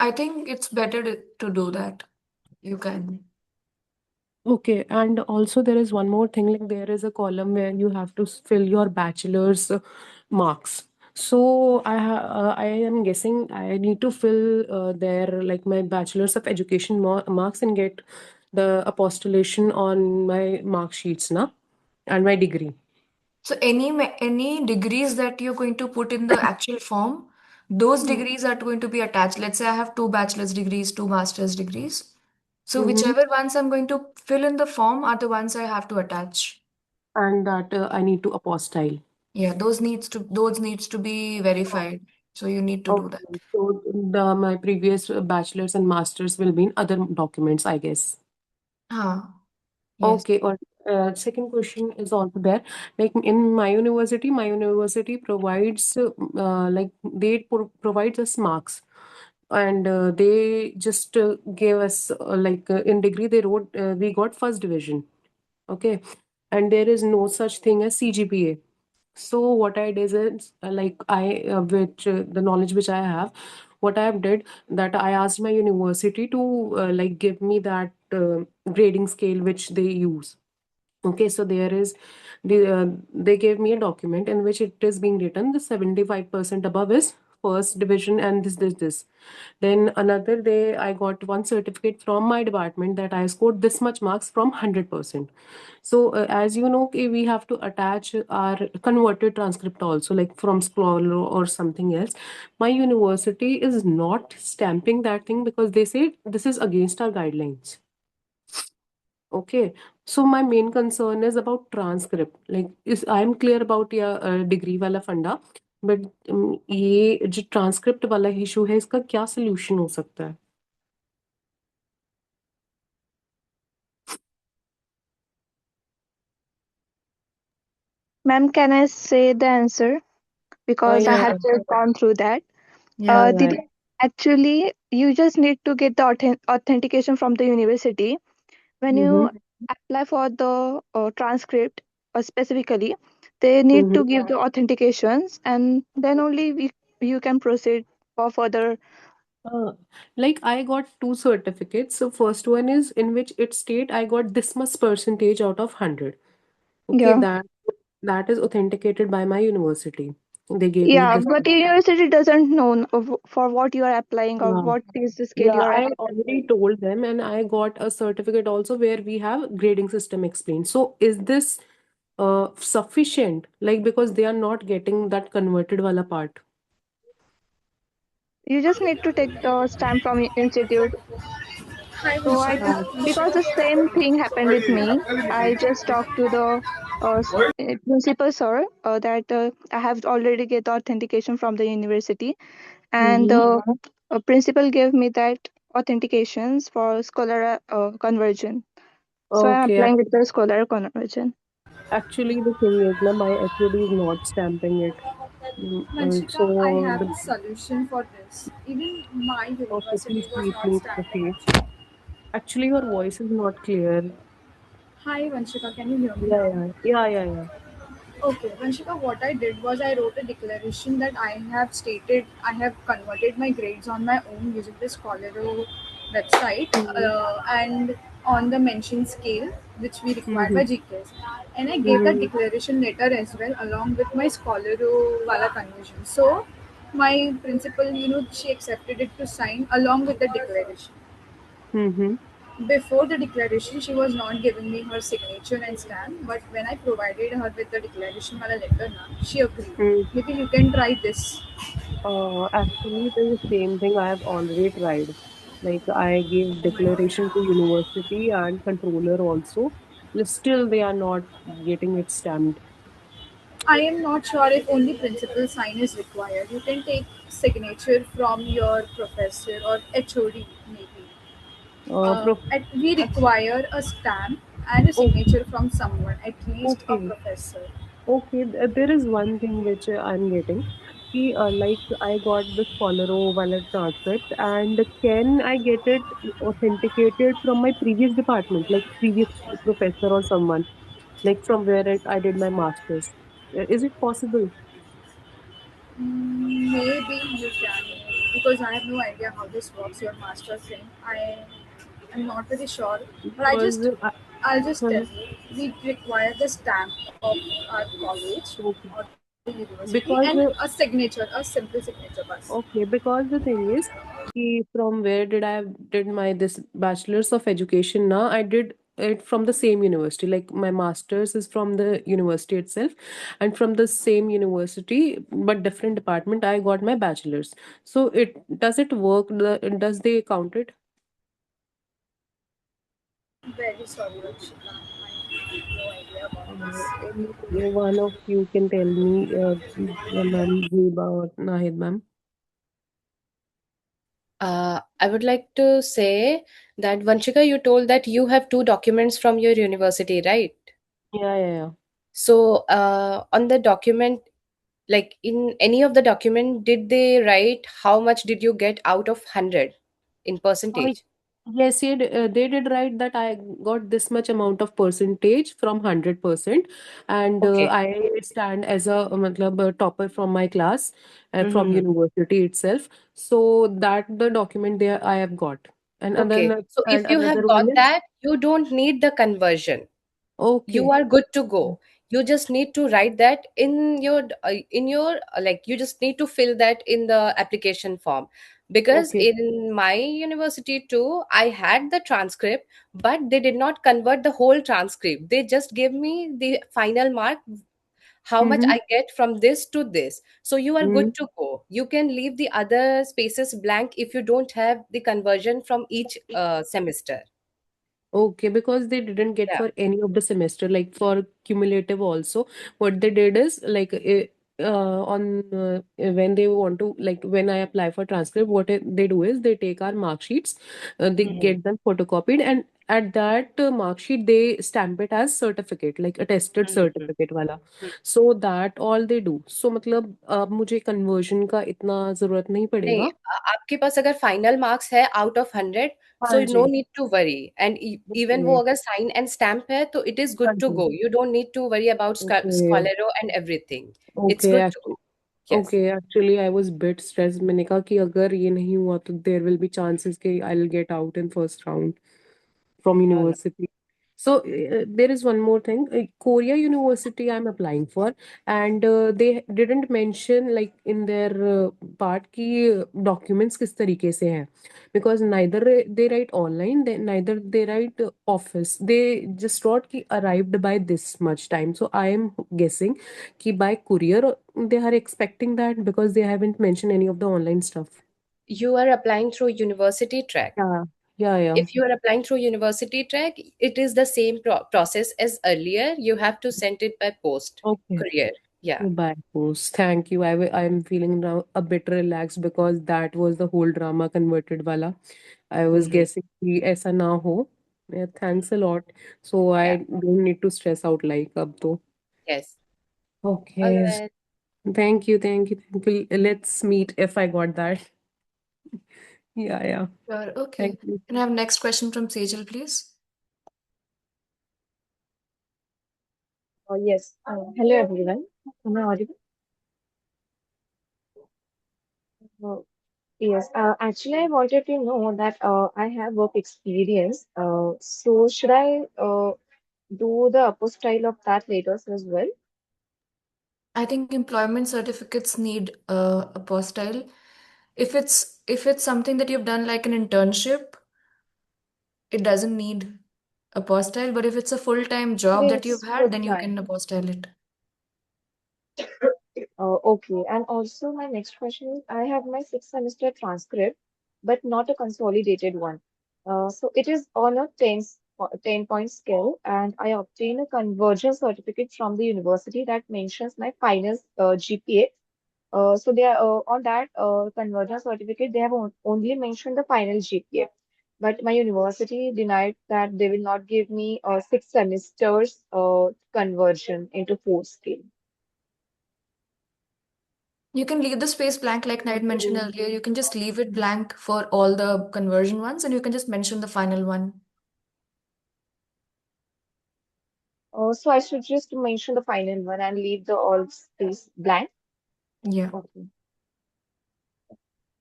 I think it's better to do that. You can. Okay, and also there is one more thing, like there is a column where you have to fill your bachelor's marks. So I am guessing I need to fill there like my bachelor's of education marks and get the apostillation on my mark sheets, na, and my degree. So any degrees that you're going to put in the actual form, those degrees are going to be attached. Let's say I have two bachelor's degrees, two master's degrees. So Mm-hmm. whichever ones I'm going to fill in the form are the ones I have to attach. And that I need to apostille. Yeah, those needs to be verified. So you need to do that. Okay, so my previous bachelor's and master's will be in other documents, I guess. Huh. Yes. Okay, or second question is also there. Like in my university provides like they provides us marks, and they just gave us like in degree they wrote we got first division. Okay, and there is no such thing as CGPA. So what I did is like I which the knowledge which I have, what I have did that I asked my university to like give me that grading scale which they use. Okay, so there is they gave me a document in which it is being written the 75% above is first division and this. Then another day I got one certificate from my department that I scored this much marks from 100%. So as you know, we have to attach our converted transcript also, like from Scholar or something else. My university is not stamping that thing because they say this is against our guidelines. Okay, so my main concern is about transcript. Like, is I'm clear about your degree वाला फंडा, but ये जो transcript वाला issue है, इसका क्या solution हो सकता है? Ma'am, can I say the answer? Because I Yeah, have just gone through that. Yeah. Did actually you just need to get the authentication from the university when you mm-hmm, apply for the transcript specifically. They need to mm-hmm. give the authentications, and then only you can proceed for further. Uh, like I got two certificates. So first one is in which it state I got this much percentage out of 100. Okay, Yeah. that is authenticated by my university. They gave me Yeah, this. but the university doesn't know for what you are applying or Yeah. what is the scale Yeah, you are I applying. already told them, and I got a certificate also where we have grading system explained. So is this sufficient? Like because they are not getting that converted wala part. You just need to take the stamp from institute. Hi, So I Vanshika. just, because the same thing happened with me, I just talked to the principal sir that I have already get the authentication from the university, and Mm-hmm. the principal gave me that authentications for scholar conversion. So I'm Okay, applying with the scholar conversion. actually the thing is, na, my HOD is not stamping it. Vanshika, I So have the a solution for this. Even my okay, university please was please not please stamping proceed. it. Actually, your voice is not clear. Hi, Vanshika, can you hear me Yeah, now? yeah. Okay, Vanshika, what I did was I wrote a declaration that I have stated I have converted my grades on my own using the Scholaro website Mm-hmm. and on the mention scale which we require Mm-hmm. by GKS. And I gave that Mm-hmm. declaration letter as well along with my Scholaro wala conversion. So my principal, she accepted it to sign along with the declaration. Mm-hmm. Before the declaration, she was not giving me her signature and stamp, but when I provided her with the declaration wala letter, she agreed. Mm. Maybe you can try this. Actually, it is the same thing I have already tried. Like I gave declaration to university and controller also. Still, they are not getting it stamped. I am not sure if only principal sign is required. You can take signature from your professor or HOD maybe. Uh, prof We require a stamp and a oh, signature from someone, at least a okay. professor. Okay, there is one thing which I'm getting. Like I got the Scholaro wallet transcript, and can I get it authenticated from my previous department, like previous professor or someone, like from where I did my master's? Is it possible? Maybe you can, because I have no idea how this works. Your master thing, I am not very sure. But Because I'll just uh, tell you, we require the stamp of our college okay. or the university and Because a signature, a simple signature bus. okay, because the thing is, from where did my this bachelor's of education now? I did it from the same university. Like my master's is from the university itself, and from the same university but different department, I got my bachelor's. So it work? Does they count it? Very sorry, Rakshita. I have no idea about this. Any one of you can tell me, ma'am, Zeba or Nahid, ma'am. I would like to say that Vanshika, you told that you have two documents from your university, right? Yeah, yeah, yeah. So, on the document, like in any of the document, did they write how much did you get out of 100 in Uh, percentage? Yes, they did write that I got this much amount of percentage from 100%, and Okay. I stand as matlab, a topper from my class, from Mm-hmm. university itself. So that the document there I have got, and then Okay. So if and you have another one got is that, you don't need the conversion. You okay. are good to go. You just need to write that in your like you just need to fill that in the application form, because Okay. in my university too I had the transcript, but they did not convert the whole transcript. They just gave me the final mark, how much Mm-hmm. I get from this to this. So you are good to go. You can leave the other spaces blank if you don't have the conversion from each semester. Okay, because they didn't get Yeah. for any of the semester, like for cumulative also. What they did is like on when they want to like when I apply for transcript, they do is they take our mark sheets, they Mhm. get them photocopied, and at that mark sheet they stamp it as certificate, like attested Mhm. certificate wala. So that all they do. So मतलब अब मुझे conversion का इतना जरूरत नहीं नहीं, पड़ेगा. आपके पास अगर फाइनल मार्क्स है आउट ऑफ 100, सो हाँ नो जी. Need to worry, and even वो Okay. अगर साइन एंड स्टैम्प है तो इट इज हाँ गुड टू जी. Go. You don't need to worry about Okay. स्कॉलरो and everything. It's Okay. Good to go. Okay, yes. Actually I was bit stress. मैंने कहा कि अगर ये नहीं हुआ तो देयर विल बी चांसेस कि I will get out in first round from no no. university. So there is one more thing. Korea University I'm applying for, and they didn't mention like in their part कि documents किस तरीके से हैं, because neither they write online, neither they write office. They just wrote कि arrived by this much time. So I am guessing कि by courier they are expecting that, because they haven't mentioned any of the online stuff. You are applying through university track. Yeah, yeah, yeah. If you are applying through university track, it is the same process as earlier. You have to send it by post Okay. courier. Yeah. Bye, boss. Thank you. I'm feeling now a bit relaxed because that was the whole drama converted wala. I was Mm-hmm. guessing कि ऐसा ना हो. Yeah, thanks a lot. So Yeah. I don't need to stress out like अब तो. Yes. All Okay. right. Thank you, thank you, thank you. Let's meet if I got that. Yeah, yeah. Sure. Okay. Thank you. Can I have next question from Sejal, please? Yes. Hello, everyone. Am I audible? Uh, yes. Actually, I wanted to know that I have work experience. So should I do the apostille of that later as well? I think employment certificates need apostille. If it's something that you've done like an internship, it doesn't need apostille. But if it's a full-time job that you've It's had, full then you time. can apostille it. Okay. And also my next question is, I have my sixth semester transcript, but not a consolidated one. So it is on a 10-point scale, and I obtain a conversion certificate from the university that mentions my final GPA. So they are on that conversion certificate, they have only mentioned the final GPA. But my university denied that they will not give me 6 semesters conversion into four scale. You can leave the space blank, like I had mentioned earlier. You can just leave it blank for all the conversion ones, and you can just mention the final one. So I should just mention the final one and leave the all space blank. Yeah. Okay.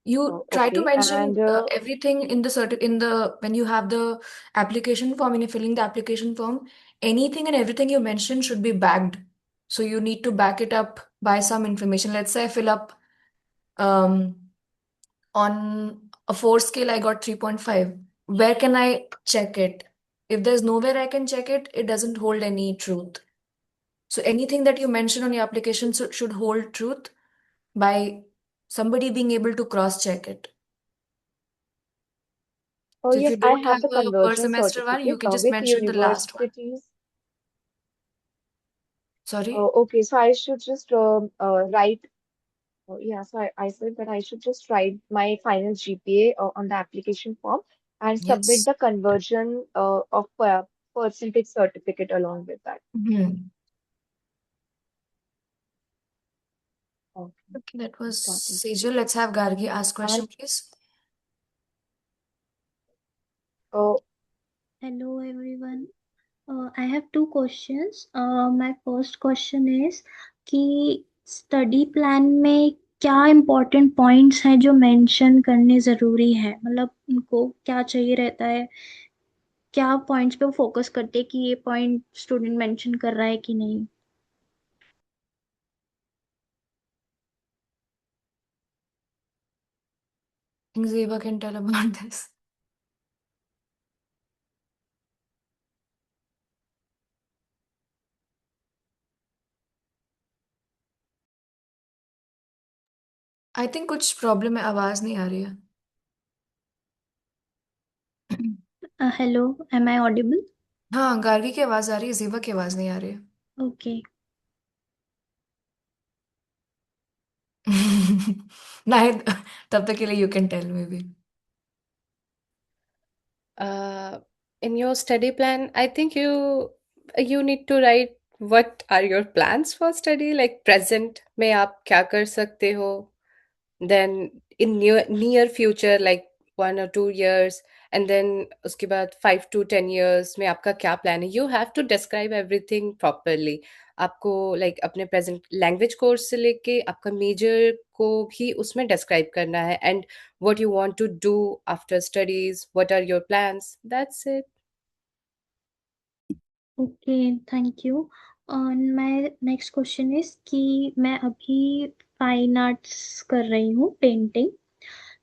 You try to Okay. mention And everything in the when you have the application form, when you're filling the application form, anything and everything you mention should be backed. So you need to back it up by some information. Let's say I fill up um, on a 4 scale, I got 3.5. Where can I check it? If there's nowhere I can check it, it doesn't hold any truth. So anything that you mention on your application should hold truth by somebody being able to cross-check it. oh So if yes, you I don't have have the a per conversion semester one, you certificate can just with mention the last one. universities. Sorry? Okay, so I should just write. Yeah, so I said that I should just write my final GPA on the application form and submit Yes. the conversion of percentage certificate along with that. Hmm. Okay, Okay, that was got it. Sejal. Let's have Gargi ask question, And please. oh, Hello everyone. I have two questions. My first question is कि study plan में क्या important points हैं जो mention करने ज़रूरी है, मतलब उनको क्या चाहिए रहता है, क्या पॉइंट्स पे वो फोकस करते हैं कि ये पॉइंट स्टूडेंट मेंशन कर रहा है कि नहीं. I think Zeba can tell about this. I think कुछ प्रॉब्लम है, आवाज नहीं आ रही है. Hello, am I audible? हाँ, गार्गी की आवाज आ रही है, जेबा की आवाज नहीं आ रही है. ओके. नहीं, तब तक के लिए you can tell maybe. In your study plan, I think you need to write what are your plans for study, like present में आप क्या कर सकते हो, then in near future like 1 or 2 years, and then उसके बाद 5 to 10 years में आपका क्या plan है. You have to describe everything properly. आपको like अपने present language course से लेके आपका major को भी उसमें describe करना है, and what you want to do after studies, what are your plans. That's it. Okay, thank you. और माय नेक्स्ट क्वेश्चन इज कि मैं अभी फाइन आर्ट्स कर रही हूँ, पेंटिंग.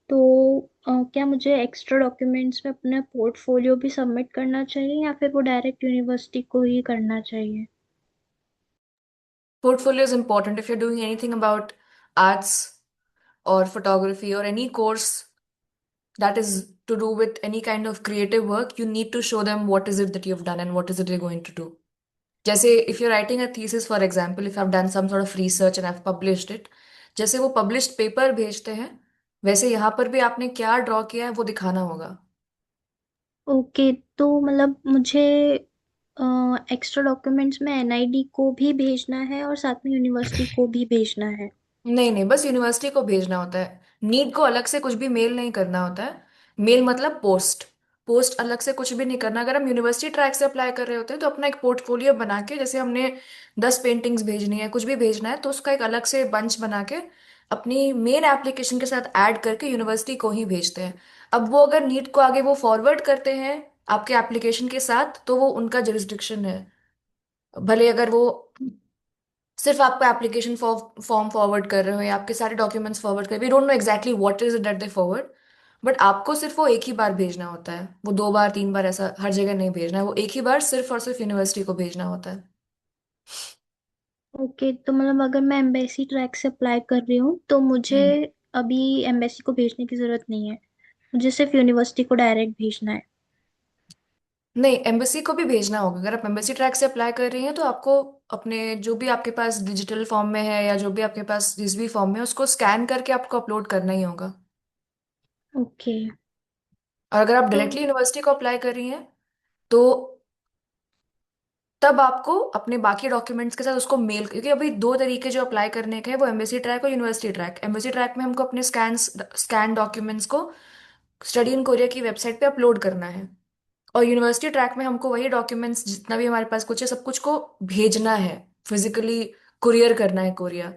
तो क्या मुझे एक्स्ट्रा डॉक्यूमेंट्स में अपना पोर्टफोलियो भी सबमिट करना चाहिए या फिर वो डायरेक्ट यूनिवर्सिटी को ही करना चाहिए? Portfolio is important if you're doing anything about arts or photography or any course that is to do with any kind of creative work. You need to show them what is it that you've done and what is it you're going to do. जैसे if you're writing a thesis, for example, if I've done some sort of research and I've published it, जैसे वो published paper भेजते हैं, वैसे यहाँ पर भी आपने क्या ड्रॉ किया है वो दिखाना होगा. ओके, तो मतलब मुझे एक्स्ट्रा डॉक्यूमेंट्स में एनआईडी को भी भेजना है और साथ में यूनिवर्सिटी को भी भेजना है? नहीं नहीं, बस यूनिवर्सिटी को भेजना होता है. नीट को अलग से कुछ भी मेल नहीं करना होता है. मेल मतलब पोस्ट. पोस्ट अलग से कुछ भी नहीं करना. अगर हम यूनिवर्सिटी ट्रैक से अप्लाई कर रहे होते हैं तो अपना एक पोर्टफोलियो बना के, जैसे हमने 10 पेंटिंग्स भेजनी है, कुछ भी भेजना है, तो उसका एक अलग से बंच बना के अपनी मेन एप्लीकेशन के साथ ऐड करके यूनिवर्सिटी को ही भेजते हैं. अब वो अगर नीट को आगे वो फॉरवर्ड करते हैं आपके एप्लीकेशन के साथ, तो वो उनका जुरिस्डिक्शन है. भले अगर वो सिर्फ आपको एप्लीकेशन फॉर्म फॉरवर्ड कर रहे हो या आपके सारे डॉक्यूमेंट्स फॉरवर्ड कर रहे हो, we don't know exactly what is it that they forward, but आपको सिर्फ वो एक ही बार भेजना होता है, वो 2 बार 3 बार ऐसा हर जगह नहीं भेजना है, वो एक ही बार सिर्फ और सिर्फ यूनिवर्सिटी को भेजना होता है। ओके, तो मतलब अगर मैं एम्बेसी ट्रैक से अप्लाई कर रही हूँ तो मुझे हम्म। अभी एम्बेसी को भेजने की जरूरत नहीं है, मुझे सिर्फ यूनिवर्सिटी को डायरेक्ट भेजना है। नहीं, एम्बेसी को भी भेजना होगा। अगर आप एम्बेसी ट्रैक से अप्लाई कर रही हैं तो आपको अपने जो भी आपके पास डिजिटल फॉर्म में है या जो भी आपके पास जिस भी फॉर्म में है उसको स्कैन करके आपको अपलोड करना ही होगा। ओके। और अगर आप तो डायरेक्टली यूनिवर्सिटी को अप्लाई कर रही हैं तो तब आपको अपने बाकी डॉक्यूमेंट्स के साथ उसको मेल, क्योंकि अभी 2 तरीके जो अप्लाई करने के हैं वो एम्बेसी ट्रैक और यूनिवर्सिटी ट्रैक। एम्बेसी ट्रैक में हमको अपने स्कैन डॉक्यूमेंट्स को स्टडी इन कोरिया की वेबसाइट पे अपलोड करना है, और यूनिवर्सिटी ट्रैक में हमको वही डॉक्यूमेंट्स जितना भी हमारे पास कुछ है सब कुछ को भेजना है, फिजिकली कुरियर करना है कोरिया।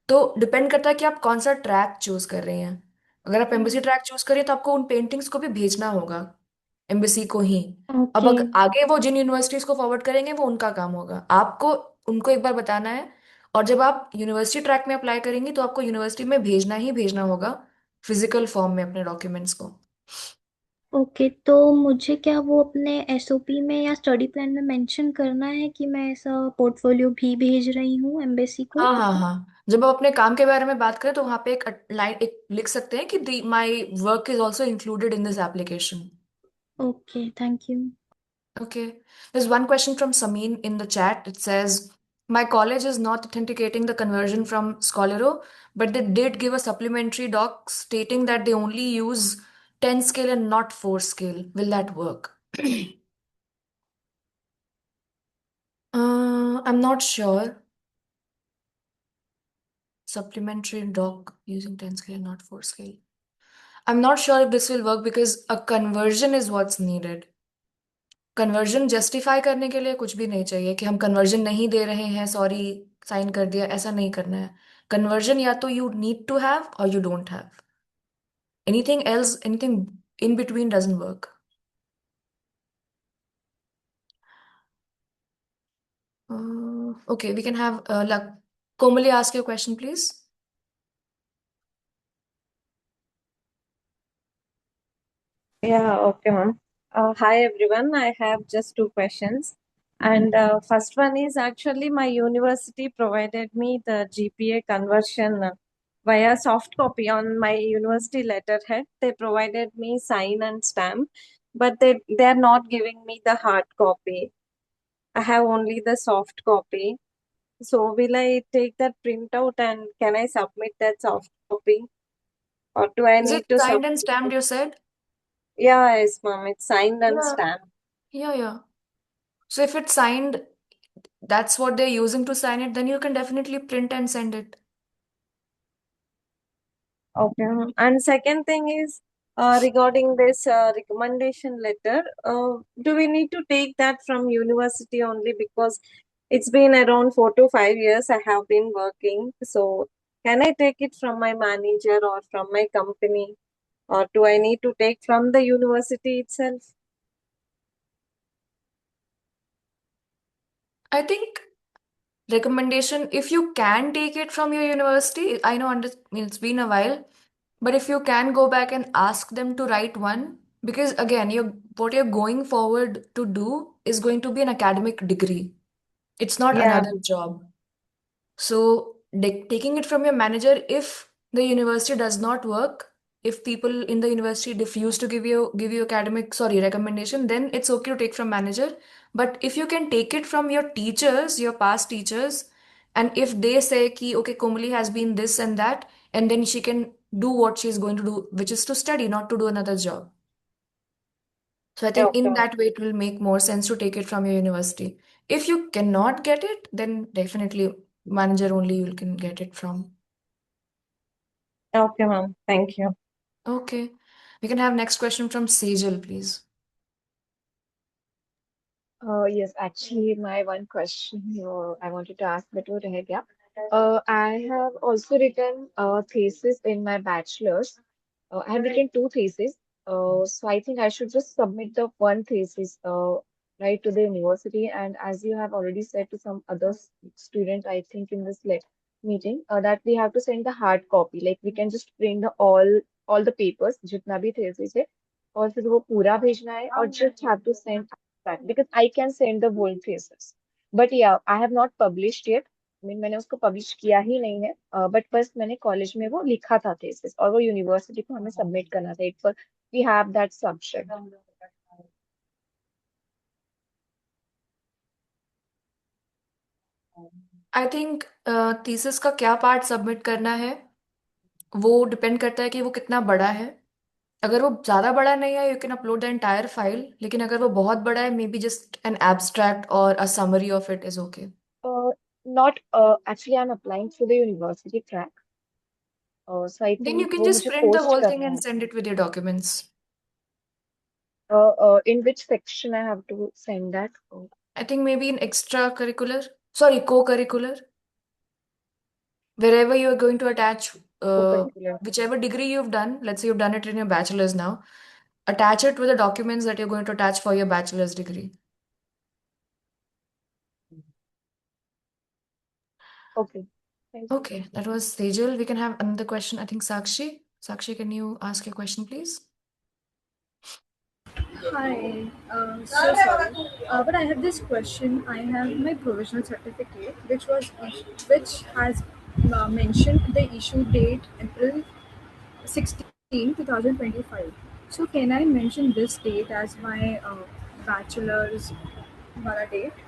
तो डिपेंड करता है कि आप कौन सा ट्रैक चूज कर रहे हैं। अगर आप एम्बेसी ट्रैक चूज करिए तो आपको उन पेंटिंग्स को भी भेजना होगा एम्बेसी को ही। अब ओके। आगे वो जिन यूनिवर्सिटीज को फॉरवर्ड करेंगे वो उनका काम होगा, आपको उनको एक बार बताना है। और जब आप यूनिवर्सिटी ट्रैक में अप्लाई करेंगी तो आपको यूनिवर्सिटी में भेजना ही भेजना होगा फिजिकल फॉर्म में अपने डॉक्यूमेंट्स को। ओके, तो मुझे क्या वो अपने एसओपी में या स्टडी प्लान में मेंशन करना है कि मैं ऐसा पोर्टफोलियो भी भेज रही हूँ एम्बेसी को? हाँ हाँ हाँ, जब आप अपने काम के बारे में बात करें तो वहां पे एक लाइन एक लिख सकते हैं कि my work is also included in this application. Okay, thank you. Okay. There's one question from Samin in the chat. It says, my college is not authenticating the conversion from Scholaro, but they did give a supplementary doc stating that they only use 10 scale and not 4 scale. Will that work? I'm not sure. Supplementary doc using 10 scale and not 4 scale. I'm not sure if this will work because a conversion is what's needed. Conversion justify करने के लिए कुछ भी नहीं चाहिए कि हम conversion नहीं दे रहे हैं, सॉरी साइन कर दिया, ऐसा नहीं करना है। कन्वर्जन या तो यू नीड टू हैव और you don't have, anything else, anything in between doesn't work. Okay, we can have Komali ask your question, please. Yeah, okay, ma'am. Hi, everyone. I have just two questions. And first one is actually my university provided me the GPA conversion via soft copy on my university letterhead. They provided me sign and stamp, but they're not giving me the hard copy. I have only the soft copy. So will I take that printout and can I submit that soft copy? Or do I Is it need to signed and submit stamped, it? you said? Yeah, yes, ma'am. It's signed and Yeah, stamped. yeah. So if it's signed, that's what they're using to sign it, then you can definitely print and send it. Okay. And second thing is regarding this recommendation letter, do we need to take that from university only because it's been around 4 to 5 years I have been working. So can I take it from my manager or from my company, or do I need to take from the university itself? I think recommendation, if you can take it from your university, I know it's been a while, but if you can go back and ask them to write one, because again, what you're going forward to do is going to be an academic degree. It's not Yeah. another job. So taking it from your manager, if the university does not work, if people in the university refuse to give you academic, sorry, recommendation, then it's okay to take from manager. But if you can take it from your teachers, your past teachers, and if they say ki okay, Komali has been this and that, and then she can do what she's going to do, which is to study, not to do another job. So I think in Okay. that way it will make more sense to take it from your university. If you cannot get it, then definitely manager only you can get it from. Okay, ma'am. Thank you. Okay. We can have next question from Sejal, please. Yes, actually, my one question I wanted to ask that would reh gaya. I have also written a thesis in my bachelor's. I have written two theses. So I think I should just submit the one thesis. right, to the university. And as you have already said to some other student, I think in this meeting, that we have to send the hard copy. Like we can just print the all the papers, जितना भी thesis है, और फिर वो पूरा भेजना है, और just have to send back because I can send the whole thesis. But yeah, I have not published yet. I mean, मैंने उसको पब्लिश किया ही नहीं है, बट बस मैंने कॉलेज में वो लिखा था थेसिस, और वो यूनिवर्सिटी को हमें सबमिट करना था. एक पर we have that subject. I think thesis का क्या पार्ट सबमिट करना है वो डिपेंड करता है कि वो कितना बड़ा है. अगर वो ज़्यादा बड़ा नहीं है, you can upload the entire file. लेकिन अगर वो बहुत बड़ा है, maybe just an abstract or a summary of it is okay. Not actually, I'm applying through the university track. So I then you think can वो just मुझे print the post whole thing करना and है. Send it with your documents. In which section I have to send that? I think maybe in extracurricular, sorry, co-curricular, wherever you are going to attach Co-curricular. whichever degree you've done. Let's say you've done it in your bachelor's now. Attach it with the documents that you're going to attach for your bachelor's degree. Okay. Thank you. Okay, that was Sejal. We can have another question. I think Sakshi. Sakshi, can you ask your question, please? Hi, so sorry, but I have this question. I have my provisional certificate, which has mentioned the issue date April 16, 2025. So can I mention this date as my bachelor's wala date?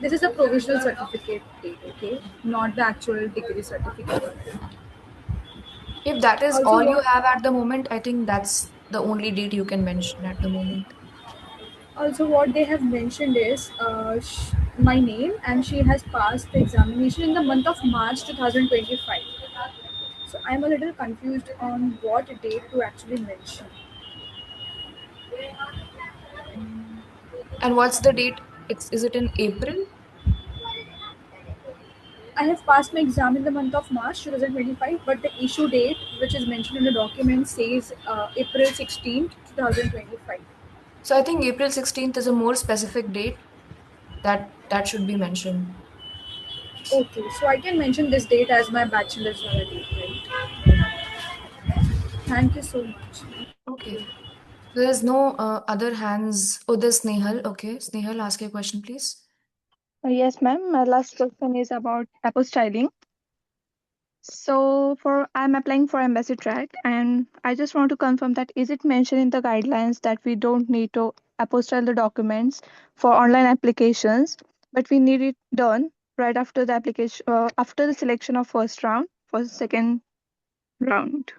This is a provisional certificate date, okay, not the actual degree certificate. If that is Also, all you what have at the moment, I think that's the only date you can mention at the moment. Also, what they have mentioned is my name, and she has passed the examination in the month of March 2025. So I'm a little confused on what date to actually mention. And what's the date? Is it in April? I have passed my exam in the month of March 2025, but the issue date, which is mentioned in the document, says April 16th, 2025. So I think April 16th is a more specific date that should be mentioned. Okay, so I can mention this date as my bachelor's date, right? Thank you so much. Okay. There's no other hands. Oh, there's Snehal. Okay, Snehal, ask your question, please. Yes, ma'am. My last question is about apostyling. So I'm applying for embassy track, and I just want to confirm that is it mentioned in the guidelines that we don't need to apostyle the documents for online applications, but we need it done right after the application, after the selection of first round for the second round.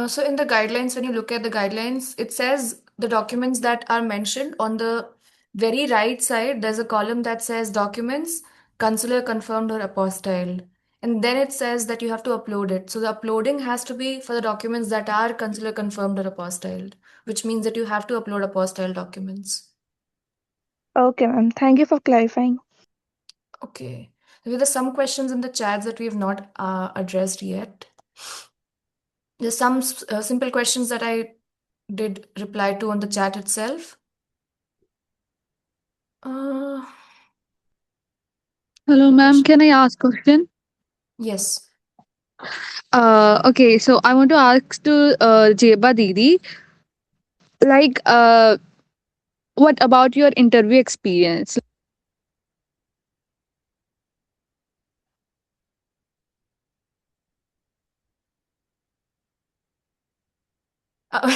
So in the guidelines, when you look at the guidelines, it says the documents that are mentioned on the very right side, there's a column that says documents, consular confirmed or apostilled. And then it says that you have to upload it. So the uploading has to be for the documents that are consular confirmed or apostilled, which means that you have to upload apostilled documents. Okay, ma'am. Thank you for clarifying. Okay. There are some questions in the chats that we have not addressed yet. There's some simple questions that I did reply to on the chat itself. Hello, ma'am. Can I ask a question? Yes. Okay, so I want to ask to Jeba Didi, like, what about your interview experience?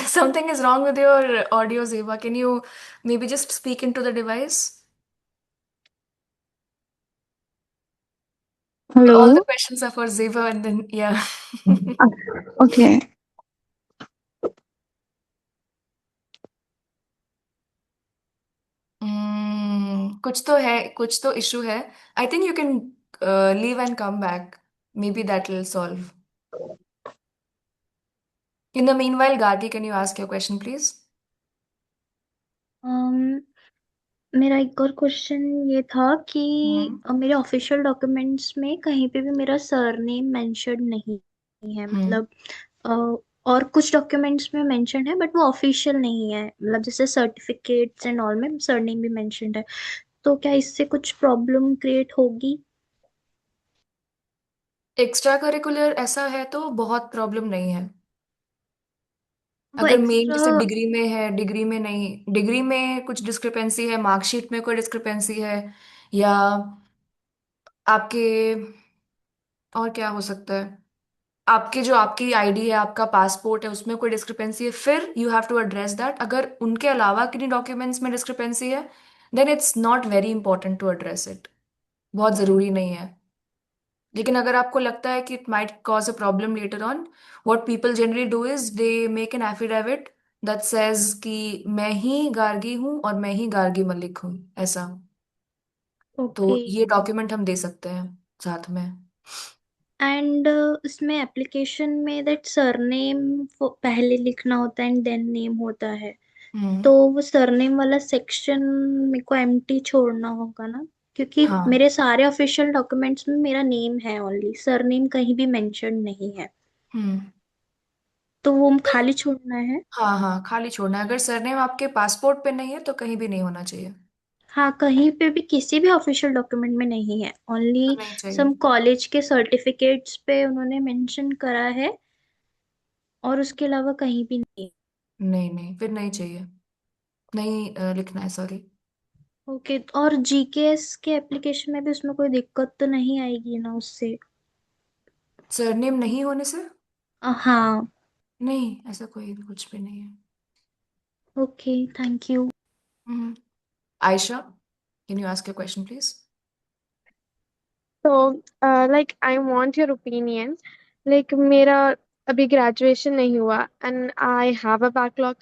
Something is wrong with your audio, Zeba. Can you maybe just speak into the device? All the Hello. questions are for Zeba, and then yeah. Okay. कुछ तो issue है. I think you can leave and come back. Maybe that will solve. In the meanwhile, Gati, can you ask your question, please? मेरा एक और question ये था कि मेरे ऑफिशियल डॉक्यूमेंट्स में कहीं पे भी मेरा सरनेम मेंशन नहीं है, मतलब और कुछ डॉक्यूमेंट्स में मेंशन है बट वो ऑफिशियल नहीं है, मतलब जैसे सर्टिफिकेट्स एंड ऑल में सरनेम भी मेंशन्ड है। तो क्या इससे कुछ प्रॉब्लम क्रिएट होगी? एक्स्ट्रा करिकुलर ऐसा है तो बहुत प्रॉब्लम नहीं है। वो अगर मेन एक्स्ट्रा जैसे डिग्री में है, डिग्री में नहीं, डिग्री में कुछ डिस्क्रिपेंसी है, मार्कशीट में कोई डिस्क्रिपेंसी है, या आपके, और क्या हो सकता है, आपके जो आपकी आईडी है, आपका पासपोर्ट है, उसमें कोई डिस्क्रिपेंसी है, फिर you have to address that. अगर उनके अलावा किन्हीं डॉक्यूमेंट्स में डिस्क्रिपेंसी है, then it's not very important to address it, बहुत ज़रूरी नहीं है। लेकिन अगर आपको लगता है कि it might cause a problem later on, what people generally do is they make an affidavit that says कि मैं ही गार्गी हूँ और मैं ही गार्गी मलिक हूँ, ऐसा। तो ओके। ये डॉक्यूमेंट हम दे सकते हैं साथ में। एंड इसमें एप्लीकेशन में दैट सरनेम पहले लिखना होता है एंड देन नेम होता है, हम्म। तो वो सरनेम वाला सेक्शन मेरे को एम्प्टी छोड़ना होगा ना? क्योंकि हाँ। मेरे सारे ऑफिशियल डॉक्यूमेंट्स में मेरा नेम है, ओनली सरनेम कहीं भी मेंशन नहीं है, हम्म। तो वो खाली छोड़ना है। हाँ हाँ, खाली छोड़ना है। अगर सरनेम आपके पासपोर्ट पे नहीं है तो कहीं भी नहीं होना चाहिए। हाँ, कहीं पे भी किसी भी ऑफिशियल डॉक्यूमेंट में नहीं है, तो ओनली नहीं चाहिए। सम कॉलेज के सर्टिफिकेट्स पे उन्होंने मेंशन करा है और उसके अलावा कहीं भी नहीं। नहीं नहीं, फिर नहीं चाहिए, नहीं लिखना है, सॉरी। ओके, और जीकेएस के एप्लीकेशन में भी उसमें कोई दिक्कत तो नहीं आएगी ना उससे? सरनेम नहीं होने से? हाँ। नहीं, ऐसा कोई कुछ भी नहीं है। Okay, thank you. Hmm. Ayesha, can you ask your question please? So, like, I want your opinion. Like, मेरा अभी graduation नहीं हुआ and I have a backlog.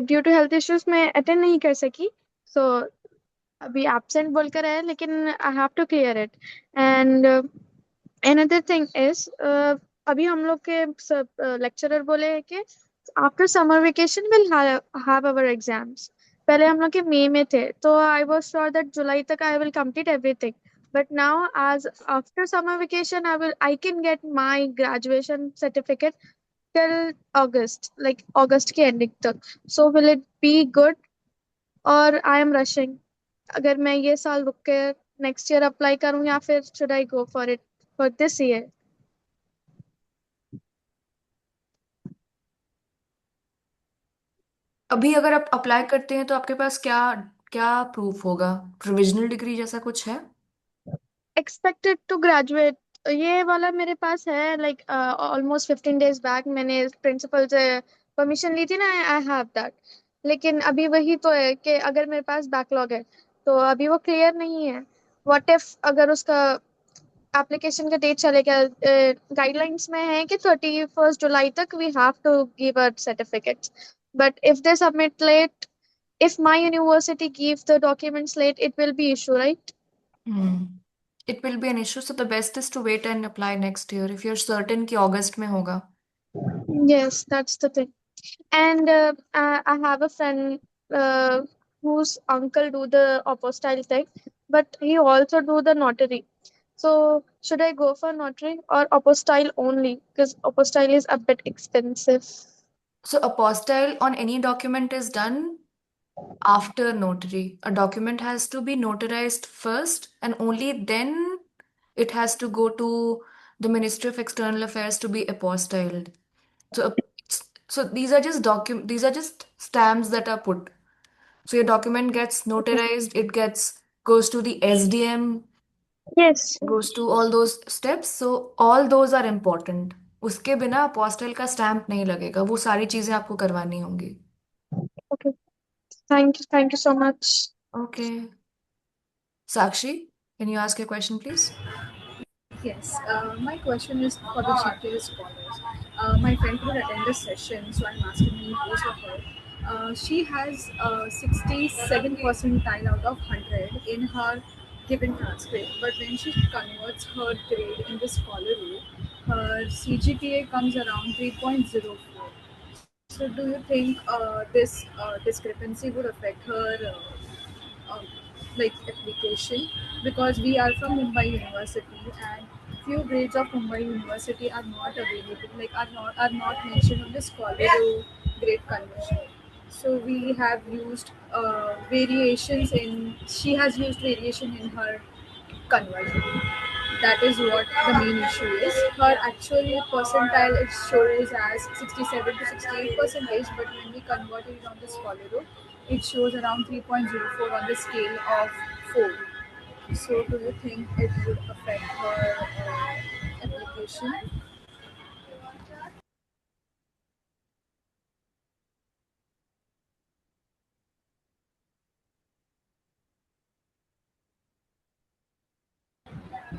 Due to health issues मैं attend नहीं कर सकी. So, अभी absent बोलकर है, लेकिन I have to clear it. And another thing is, अभी हम लोग के सब lecturer बोले हैं कि after summer vacation we'll have our exams. पहले हम लोग के मई में थे, तो I was sure that जुलाई तक I will complete everything. But now, as after summer vacation, I can get my graduation certificate till August, like August के ending तक. So will it be good, or I am rushing? अगर मैं ये साल रुक के next year apply करूँ, या फिर should I go for it for this year? अभी अगर आप अप्लाई करते हैं तो आपके पास क्या क्या प्रूफ होगा? प्रोविजनल डिग्री जैसा कुछ है? Expected to graduate, ये वाला मेरे पास है, like almost 15 days back मैंने प्रिंसिपल से परमिशन ली थी ना, आई हैव दैट। लेकिन अभी वही तो है कि अगर मेरे पास बैकलॉग है तो अभी वो क्लियर नहीं है। व्हाट इफ अगर उसका एप्लीकेशन का डेट चले गया, गाइडलाइंस में है कि 31 जुलाई तक we have to give a certificate, but if they submit late, if my university gives the documents late, it will be issue, right? It will be an issue, so the best is to wait and apply next year if you're certain कि अगस्त में होगा। Yes, that's the thing. And I have a friend whose uncle do the apostille thing, but he also do the notary. So should I go for notary or apostille only? Because apostille is a bit expensive. So apostille on any document is done after notary. A document has to be notarized first, and only then it has to go to the Ministry of External Affairs to be apostilled. So, so these are just stamps that are put. So your document gets notarized, it gets goes to the SDM, Yes. goes to all those steps. So all those are important. उसके बिना apostille का stamp नहीं लगेगा, वो सारी चीजें आपको करवानी होंगी। Okay. Thank you so much. Okay. Sakshi, can you ask your question, please? Yes, my question is for the GPA scholars. My friend could attend the session, so I'm asking in case of her. She has 67 percentile out of 100 in her given transcript, but when she converts her grade in the scholarly, her CGPA comes around 3.04. So, do you think this discrepancy would affect her like application? Because we are from Mumbai University and few grades of Mumbai University are not available, like are not mentioned on the Scholaro grade conversion. So we have used variations in. She has used variation in her conversion. That is what the main issue is. Her actual percentile it shows as 67 to 68 percentage, but when we convert it on the Scholaro, it shows around 3.04 on the scale of 4. So, do you think it would affect her application?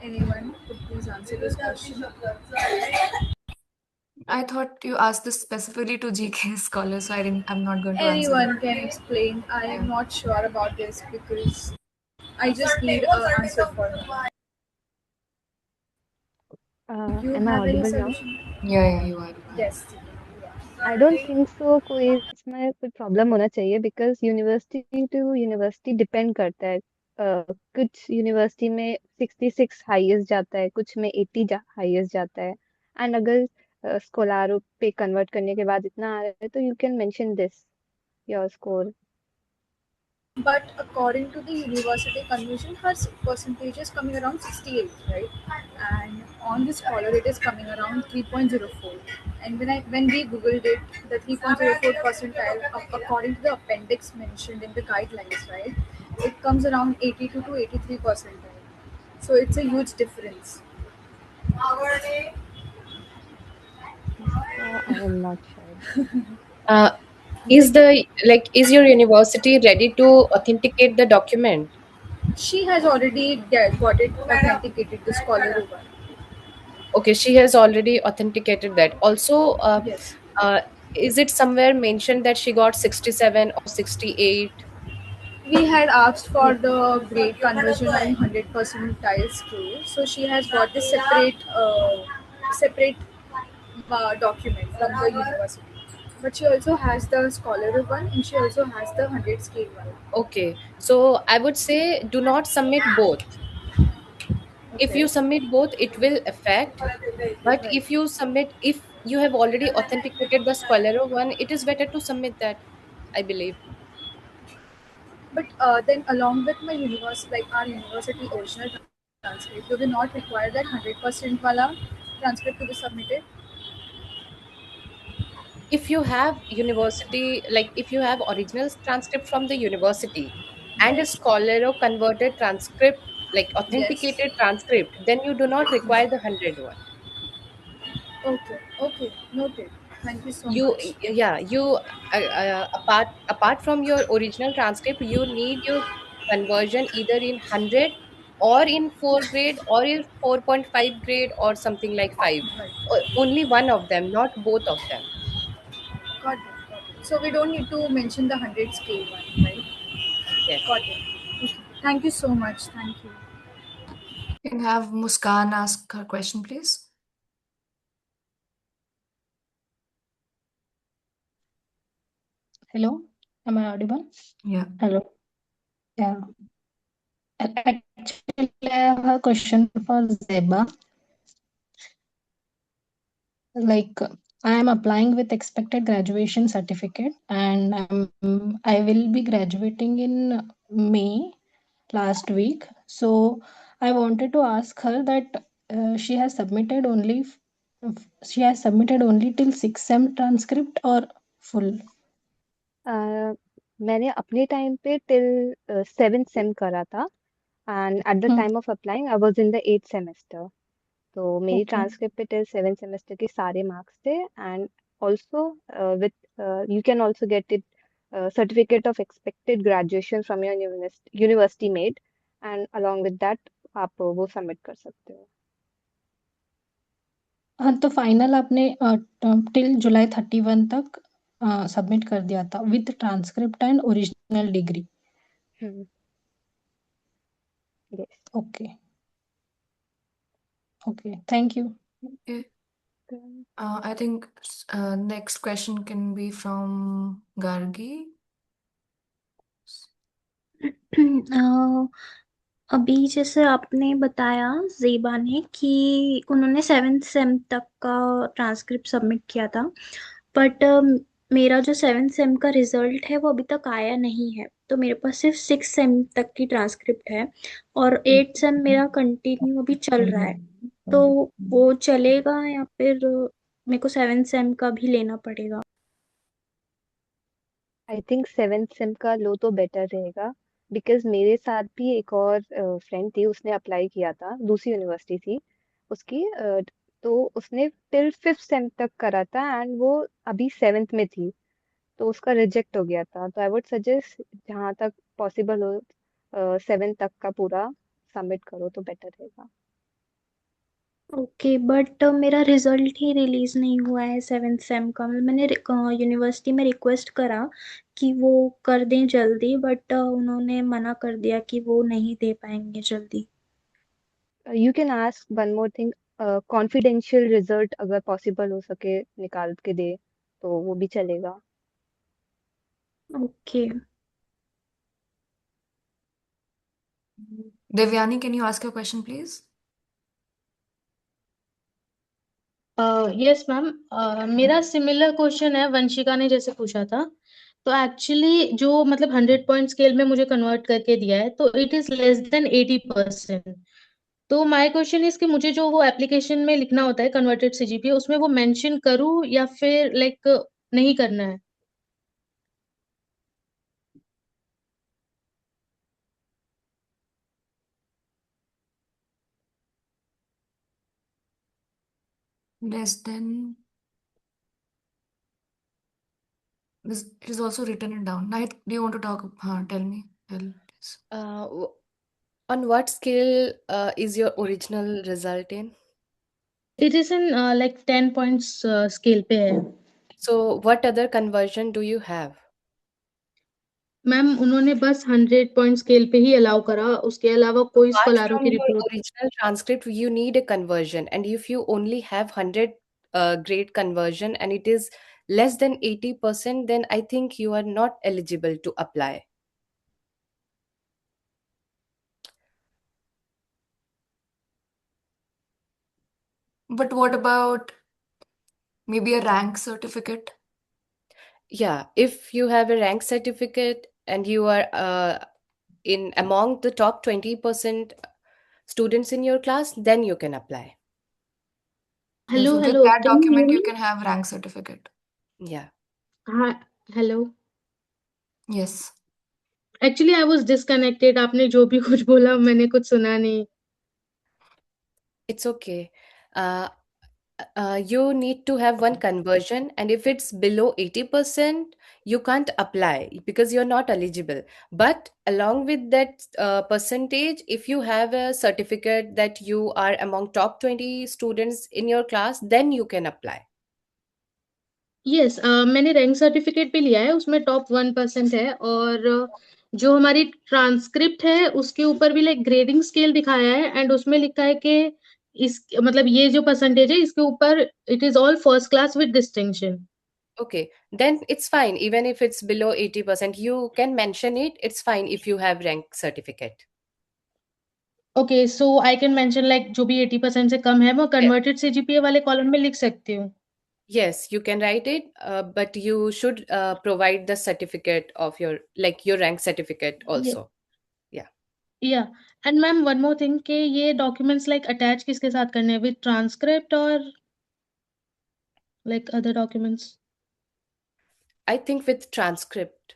Anyone could please answer this question? I thought you asked this specifically to GK scholars, so I'm not going to answer Anyone that. can explain. I am Yeah. not sure about this because I just need an answer for her. You Am I have any audible now? solution? Yeah, you are. Yes. I don't think so कोई इसमें कोई problem होना चाहिए because university to university depend करता है। कुछ university में 66 highest जाता है, कुछ में 80 हाईएस्ट जाता है। एंड अगर स्कोलारो पे कन्वर्ट करने के बाद इतना आ रहा है तो you can mention this your score. But according to the university convention, her percentage is coming around 68, right? And on the scholar, it is coming around 3.04. And when we googled it, the 3.04 percentile, according to the appendix mentioned in the guidelines, right, it comes around 82 to 83 percentile. So it's a huge difference. I am not sure. Uh, is your university ready to authenticate the document? She has already got it authenticated, the scholar one. Okay, she has already authenticated that. Also, Yes. is it somewhere mentioned that she got 67 or 68? We had asked for the grade conversion on 100 percentile scale, so she has got this separate document from the university. But she also has the scholar one, and she also has the 100 scale one. Okay, so I would say do not submit both. If Okay. you submit both, it will affect. But Right. if you have already authenticated the Scholaro one, it is better to submit that, I believe. But then, along with my university, like our university original transcript, do they not require that 100% wala transcript to be submitted? If you have university, like if you have original transcript from the university and a Yes. Scholaro converted transcript, like Yes. authenticated transcript, then you do not require the 100 one. Okay. Okay. Noted. Thank you so You much. yeah you apart from your original transcript, you need your conversion either in 100 or in 4 grade or in 4.5 grade or something like 5. Right. Only one of them, not both of them. Got it. Got it. So we don't need to mention the 100 scale one, right? Yes. Got it. Okay. Thank you so much. Thank you. Can have Muskan ask her question, please? Hello, am I audible? Yeah. Hello. Yeah. Actually, I have a question for Zeba. Like, I am applying with expected graduation certificate, and I will be graduating in May last week. So I wanted to ask her that she has submitted only till 6 sem transcript or full. मैंने अपने time पे till 7th same करा था and at the time of applying I was in the 8th semester. तो मेरी Okay. Transcript पे till 7th semester के सारे मार्क्स थे and also with you can also get it certificate of expected graduation from your university made and along with that आप वो submit कर सकते हो। हाँ, तो फाइनल आपने टिल जुलाई 31 तक सबमिट कर दिया था with transcript and original degree. Yes. Okay okay, thank you. Okay. I think next question can be from Gargi. अभी जैसे आपने बताया ज़ेबा ने कि उन्होंने 7th सेम तक का ट्रांसक्रिप्ट सबमिट किया था, बट मेरा जो 7th सेम का रिजल्ट है वो अभी तक आया नहीं है, तो मेरे पास सिर्फ 6 सेम तक की ट्रांसक्रिप्ट है और 8 सेम मेरा कंटिन्यू अभी चल रहा है, तो वो चलेगा या फिर मेरे को 7th सेम का भी लेना पड़ेगा? आई थिंक 7th सेम का लो तो बेटर रहेगा, बिकॉज मेरे साथ भी एक और फ्रेंड थी, उसने अप्लाई किया था, दूसरी यूनिवर्सिटी थी उसकी, तो उसने टिल 5th सेम तक करा था एंड वो अभी 7th में थी, तो उसका रिजेक्ट हो गया था। तो आई वुड सजेस्ट जहाँ तक पॉसिबल हो 7th तक का पूरा सबमिट करो तो बेटर रहेगा। ओके, बट मेरा रिजल्ट ही रिलीज नहीं हुआ है 7th सेम का। मतलब मैंने यूनिवर्सिटी में रिक्वेस्ट करा कि वो कर दें जल्दी, बट उन्होंने मना कर दिया कि वो नहीं दे पाएंगे जल्दी। You can ask one more thing, confidential result अगर पॉसिबल हो सके निकाल के दे तो वो भी चलेगा। Okay. Devyani, can you ask your question, please? Yes ma'am, मेरा सिमिलर क्वेश्चन है, वंशिका ने जैसे पूछा था। तो एक्चुअली जो मतलब 100 पॉइंट स्केल में मुझे कन्वर्ट करके दिया है, तो इट इज लेस देन 80%। तो माय क्वेश्चन इज कि मुझे जो वो एप्लीकेशन में लिखना होता है कन्वर्टेड सीजीपीए, उसमें वो मेंशन करूँ या फिर लाइक नहीं करना है? Less than. It is also written it down. Nahid, do you want to talk? Tell me. Tell, please. On what scale is your original result in? It is in like 10 points scale पे है। So what other conversion do you have? Ma'am उन्होंने बस 100 point scale पे ही allow करा, उसके अलावा कोई Apart स्कॉलरों from की your report. original transcript, you need a conversion. And if you only have 100 grade conversion and it is less than 80%, then I think you are not eligible to apply. But what about maybe a rank certificate? Yeah, if you have a rank certificate and you are in among the top 20% students in your class, then you can apply. Hello So with hello, that can you here document, you me? can have rank certificate. Yeah. हाँ, hello. Yes. Actually I was disconnected, आपने जो भी कुछ बोला मैंने कुछ सुना नहीं। It's okay. Uh, you need to have one conversion, and if it's below 80%, you can't apply because you're not eligible. But along with that percentage, if you have a certificate that you are among top 20 students in your class, then you can apply. Yes, मैंने rank certificate भी लिया है, उसमें top 1% है, और जो हमारी transcript है उसके ऊपर भी लाइक ग्रेडिंग स्केल दिखाया है, एंड उसमें लिखा है कि इस मतलब ये जो परसेंटेज है इसके ऊपर it is all first class with distinction. Okay, then it's fine. Even if it's below 80%, you can mention it. It's fine if you have rank certificate. Okay, so I can mention like जो भी 80% से कम है, मैं Yes. Converted CGPA वाले column में लिख सकती हूँ। Yes, you can write it, but you should provide the certificate of your rank certificate also. Yeah. या, and ma'am one more thing कि ये डॉक्यूमेंट्स लाइक अटैच किसके साथ करने हैं, विद ट्रांसक्रिप्ट और like other documents? I think with transcript.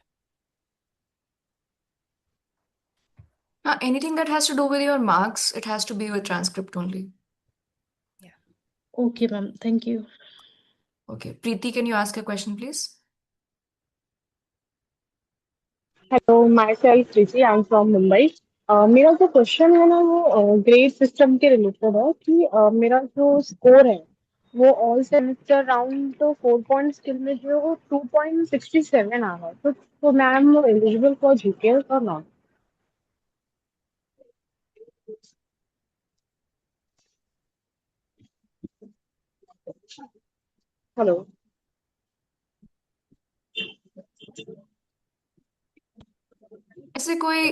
Anything that has to do with your marks, it has to be with transcript only. Okay ma'am, thank you. Okay. Preeti, can you ask a question, please? Hello, my self Preeti, I am from Mumbai. मेरा जो question है ना वो grade system के related है कि मेरा जो स्कोर है वो ऑल सेमेस्टर राउंड तो 4 पॉइंट स्किल में जो है वो 2.67 आ रहा है, तो मैम एलिजिबल फॉर जीपीएस और नॉट? हेलो। ऐसे कोई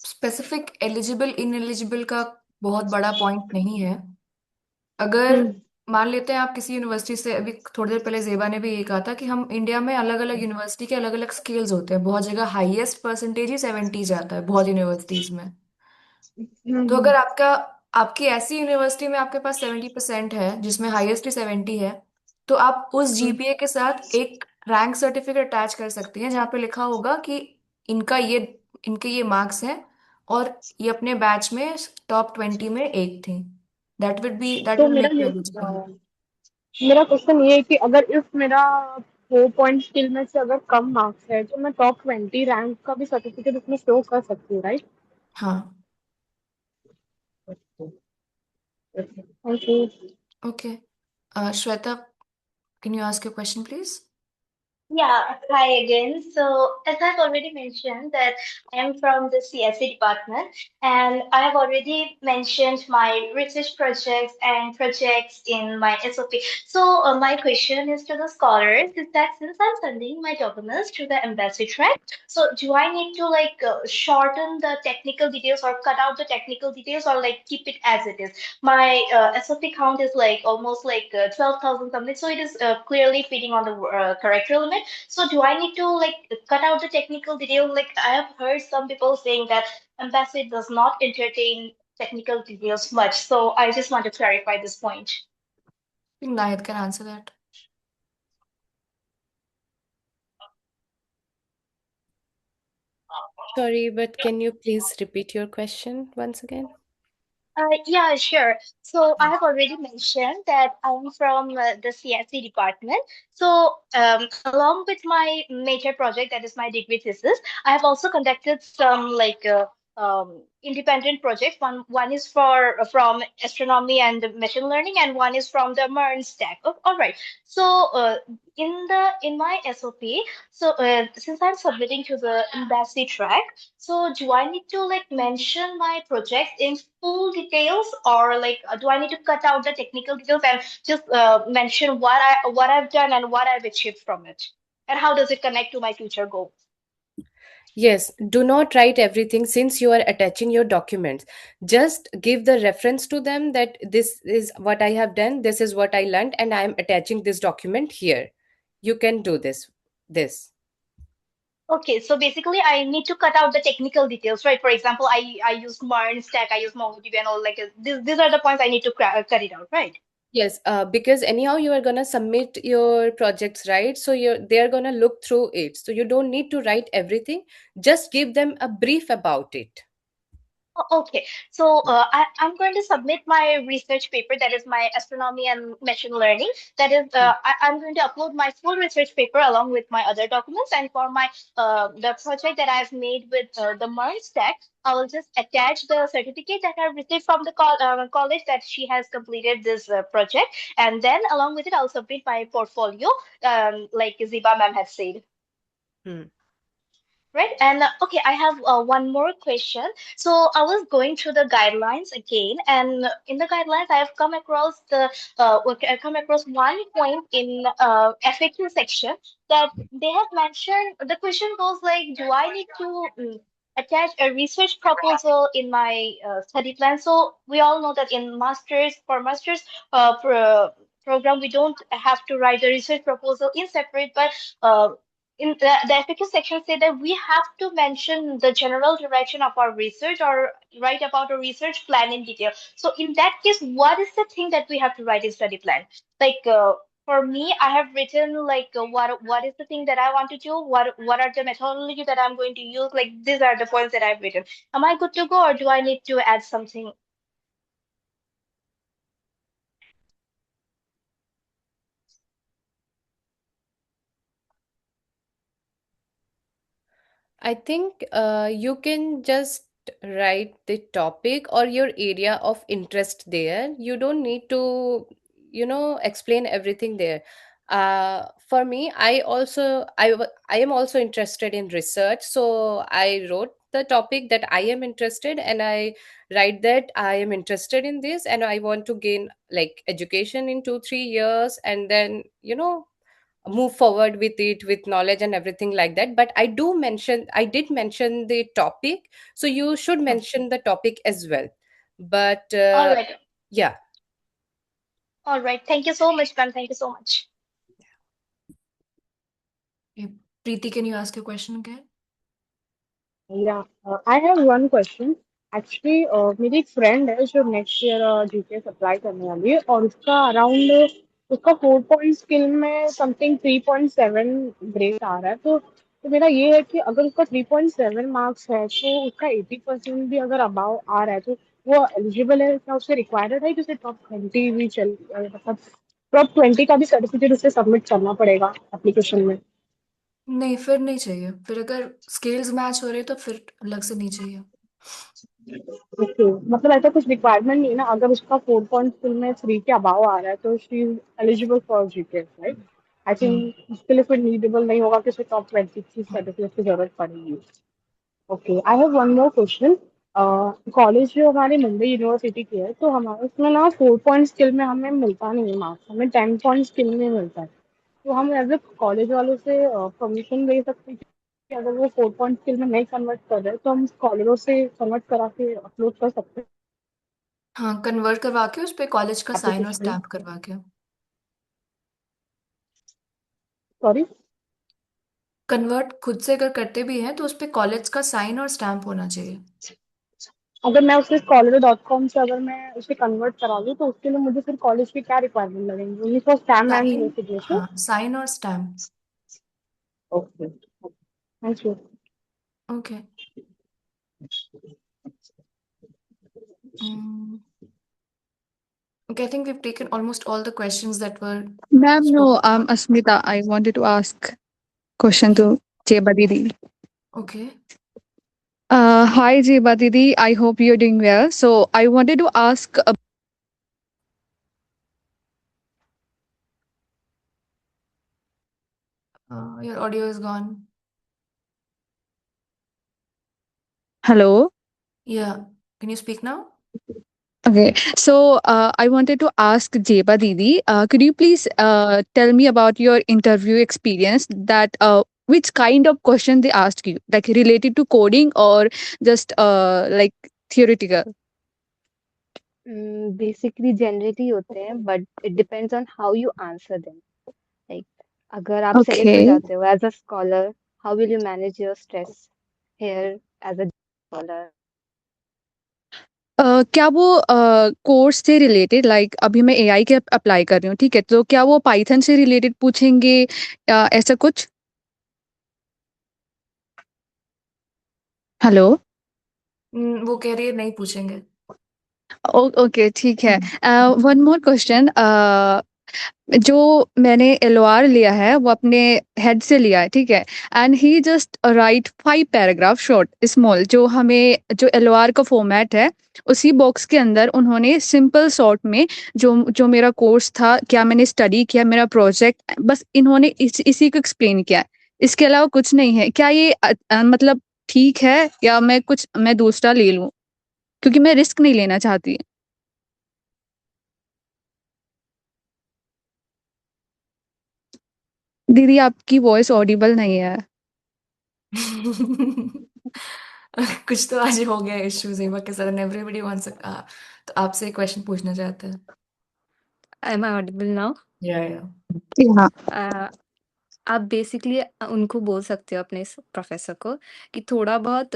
स्पेसिफिक एलिजिबल इनएलिजिबल का बहुत बड़ा पॉइंट नहीं है। अगर मान लेते हैं आप किसी यूनिवर्सिटी से, अभी थोड़ी देर पहले जेबा ने भी ये कहा था कि हम इंडिया में अलग अलग यूनिवर्सिटी के अलग अलग स्केल्स होते हैं, बहुत जगह हाईएस्ट परसेंटेज ही 70 जाता है बहुत यूनिवर्सिटीज में। तो अगर आपका आपकी ऐसी यूनिवर्सिटी में आपके पास 70% है जिसमें हाईएस्ट ही 70 है, तो आप उस जीपीए के साथ एक रैंक सर्टिफिकेट अटैच कर सकती हैं जहाँ पे लिखा होगा कि इनका ये इनके ये मार्क्स हैं और ये अपने बैच में टॉप 20 में एक थी। दैट तो विल मेक यू एलिजिबल। मेरा क्वेश्चन ये है कि अगर इफ मेरा 4 पॉइंट स्किल में से अगर कम मार्क्स है तो मैं टॉप 20 रैंक का भी सर्टिफिकेट उसमें शो कर सकती हूँ, राइट? हाँ। Thank you. Okay, Shweta, can you ask your question please? Yeah, hi again. So, as I've already mentioned that I am from the CSE department, and I have already mentioned my research projects and projects in my SOP. So, my question is to the scholars is that since I'm sending my documents to the embassy track, so do I need to like shorten the technical details or cut out the technical details or like keep it as it is? My SOP count is like almost like 12,000 something, so it is clearly fitting on the character limit. So do I need to like cut out the technical details? Like I have heard some people saying that Embassy does not entertain technical details much. So I just want to clarify this point. I think Nayat can answer that. Sorry, but can you please repeat your question once again? Yeah, sure. So I have already mentioned that I'm from the CSE department. So along with my major project, that is my degree thesis, I have also conducted some like independent projects. One is for from astronomy and machine learning, and one is from the MERN stack. Oh, all right. So in my SOP, so since I'm submitting to the embassy track, so do I need to like mention my project in full details, or like do I need to cut out the technical details and just mention what I've done and what I've achieved from it, and how does it connect to my future goals? Yes, do not write everything since you are attaching your documents. Just give the reference to them that this is what I have done, this is what I learned, and I am attaching this document here. You can do this. Okay, so basically I need to cut out the technical details, right? For example, I use MERN stack, I use MongoDB and all like these are the points I need to cut it out, right? Yes, because anyhow you are gonna submit your projects, right? So they are gonna look through it. So you don't need to write everything. Just give them a brief about it. Okay, so I'm going to submit my research paper, that is my astronomy and machine learning. That is, I'm going to upload my full research paper along with my other documents. And for my the project that I've made with the MERN stack, I will just attach the certificate that I've received from the college that she has completed this project. And then along with it, I'll submit my portfolio, like Ziba ma'am has said. Right. And okay, I have one more question. So I was going through the guidelines again, and in the guidelines, I have come across I come across one point in FAQ section that they have mentioned. The question goes like, do I need to attach a research proposal in my study plan? So we all know that in masters program, we don't have to write the research proposal in separate, but in the FAQ section say that we have to mention the general direction of our research or write about a research plan in detail. So in that case, what is the thing that we have to write in study plan? Like for me, I have written like what is the thing that I want to do? What are the methodology that I'm going to use? Like these are the points that I've written. Am I good to go, or do I need to add something? I think you can just write the topic or your area of interest there. You don't need to, explain everything there. For me, I am also interested in research, so I wrote the topic that I am interested, and I write that I am interested in this, and I want to gain like education in 2 3 years, and then move forward with it with knowledge and everything like that. But I did mention the topic, so you should mention the topic as well. But All right. yeah. All right. Thank you so much, ma'am. Thank you so much. Okay. Preeti, can you ask your question again? Yeah, I have one question. Actually, मेरी एक friend है जो next year GPS apply करने वाली है और उसका around उसका 4 पॉइंट स्किल में समथिंग 3.7 ग्रेड आ रहा है। तो मेरा ये है कि अगर उसका 3.7 मार्क्स है तो उसका 80% भी अगर अबाव आ रहा है तो वो एलिजिबल है? क्या उससे रिक्वायर्ड है कि उसे टॉप 20 भी मतलब टॉप 20 का भी सर्टिफिकेट उसे सबमिट करना पड़ेगा एप्लीकेशन में? नहीं, फिर नहीं चाहिए। फिर अगर स्केल्स मैच हो रहे तो फिर अलग से नहीं चाहिए। ओके, मतलब ऐसा कुछ रिक्वायरमेंट नहीं है ना, अगर उसका 4 पॉइंट स्किल में 3 के अबाव आ रहा है तो she is eligible for GPS, right? I think उसके लिए फिर नीडेबल नहीं होगा कि उसे टॉप 20 की सर्टिफिकेट की जरूरत पड़ेगी। Okay, I have one more question. College जो हमारे मुंबई यूनिवर्सिटी की है तो हमारे उसमें ना 4 पॉइंट स्किल में हमें मिलता नहीं है मार्क्स, हमें 10 पॉइंट स्किल में मिलता है। तो हम एज ए कॉलेज वालों से परमिशन ले सकते हैं कि अगर वो 4 पॉइंट स्किल में नहीं कन्वर्ट कर रहे तो हम कॉलेजों से कन्वर्ट करा के अपलोड कर सकते हैं हाँ, कन्वर्ट करवा के उस पे कॉलेज का साइन और एप्लीकेशन में। स्टैम्प करवा के। सॉरी? कन्वर्ट खुद से अगर करते भी हैं तो उस पे कॉलेज का साइन और स्टैम्प होना चाहिए। अगर मैं उसे scholar.com से अगर मैं उसे कन्वर्ट करा लूँ तो उसके लिए मुझे फिर कॉलेज की क्या रिक्वायरमेंट लगेंगी? Only for stamp and sign, signature? हाँ, साइन और stamp. Okay, thank you. Okay. Okay, I think we've taken almost all the questions that were Ma'am, no, spoken. Asmita, I wanted to ask question to Jeba Didi. Okay. Hi, Jeba Didi. I hope you're doing well. So I wanted to ask. Your audio is gone. Hello. Yeah. Can you speak now? Okay, so I wanted to ask Jeba Didi, could you please tell me about your interview experience? That which kind of question they asked you, like related to coding or just like theoretical? Basically generic ही होते हैं but it depends on how you answer them. Like अगर आप select हो Okay. जाते हो as a scholar, how will you manage your stress here as a scholar? क्या वो कोर्स से रिलेटेड, लाइक अभी मैं एआई के अप्लाई कर रही हूँ, ठीक है, तो क्या वो पाइथन से रिलेटेड पूछेंगे या ऐसा कुछ? हेलो। वो कह रही है नहीं पूछेंगे। ओके, ठीक है। One more question. जो मैंने एलओआर लिया है वो अपने हेड से लिया है, ठीक है, and he just right 5 paragraph short small. जो हमें जो एलओआर का फॉर्मेट है उसी बॉक्स के अंदर उन्होंने सिंपल शॉर्ट में जो जो मेरा कोर्स था, क्या मैंने स्टडी किया, मेरा प्रोजेक्ट, बस इन्होंने इसी को एक्सप्लेन किया है। इसके अलावा कुछ नहीं है। क्या ये मतलब ठीक है या मैं दूसरा ले लूं, क्योंकि मैं रिस्क नहीं लेना चाहती। दीदी, आपकी वॉइस ऑडिबल नहीं है। कुछ तो आज हो गया इश्यू ज़ेबा के साथ, एंड एवरीबॉडी वांट्स तो आपसे एक क्वेश्चन पूछना चाहते हैं। Am I audible now? Yeah. हाँ। आप बेसिकली उनको बोल सकते हो अपने प्रोफेसर को कि थोड़ा बहुत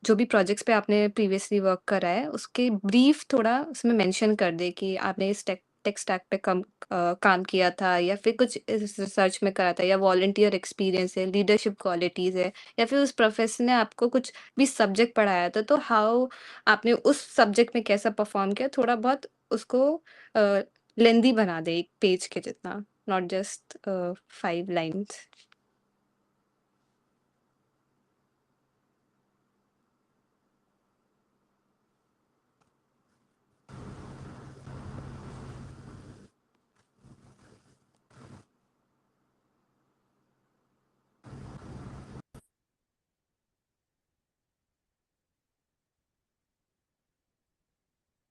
जो भी प्रोजेक्ट्स पे आपने प्रीवियसली वर्क करा है उसके ब्रीफ थोड़ा उसमें मेंशन कर दे कि आपने इस टेक स्टैक पे काम किया था या फिर कुछ रिसर्च में करा था या वॉलंटियर एक्सपीरियंस है, लीडरशिप क्वालिटीज है, या फिर उस प्रोफेसर ने आपको कुछ भी सब्जेक्ट पढ़ाया था तो हाउ आपने उस सब्जेक्ट में कैसा परफॉर्म किया, थोड़ा बहुत उसको लेंदी बना दे एक पेज के जितना, not just 5 lines.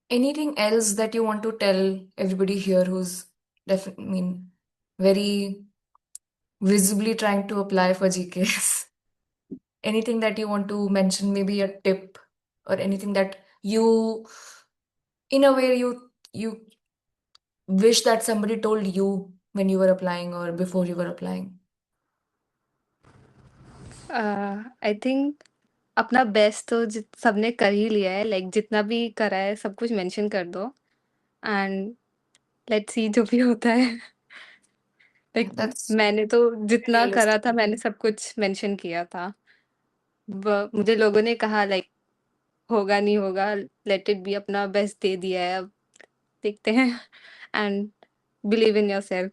Anything else that you want to tell everybody here who's very visibly trying to apply for GKS. Anything that you want to mention, maybe a tip or anything that you, in a way, you wish that somebody told you when you were applying or before you were applying? I think अपना best तो सबने कर ही लिया है, like जितना भी करा है सब कुछ मेंशन कर दो एंड लेट्स सी जो भी होता है। लाइक That's मैंने तो जितना करा realistic. था मैंने सब कुछ मेंशन किया था। मुझे लोगों ने कहा लाइक होगा नहीं होगा, लेट इट बी, अपना बेस्ट दे दिया है, अब देखते हैं एंड बिलीव इन योरसेल्फ।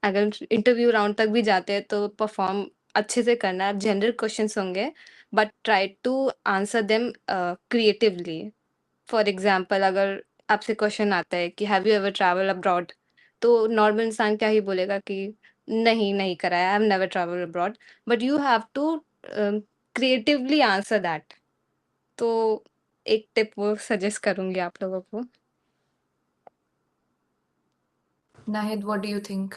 अगर इंटरव्यू राउंड तक भी जाते हैं तो परफॉर्म अच्छे से करना। जनरल क्वेश्चंस होंगे but try to answer them creatively. For example अगर आपसे क्वेश्चन आता है कि have you ever travel abroad, तो नॉर्मल इंसान क्या ही बोलेगा कि नहीं नहीं करा है, I have never travel abroad, but you have to creatively answer that. तो एक टिप वो सजेस्ट करूंगी आप लोगों को। Nahid, what do you think?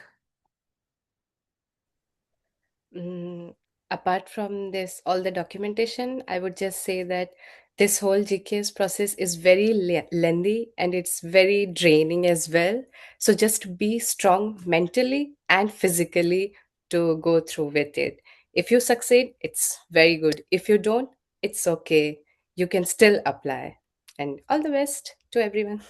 Apart from this, all the documentation, I would just say that this whole GKS process is very lengthy and it's very draining as well. So just be strong mentally and physically to go through with it. If you succeed, it's very good. If you don't, it's okay. You can still apply. And all the best to everyone.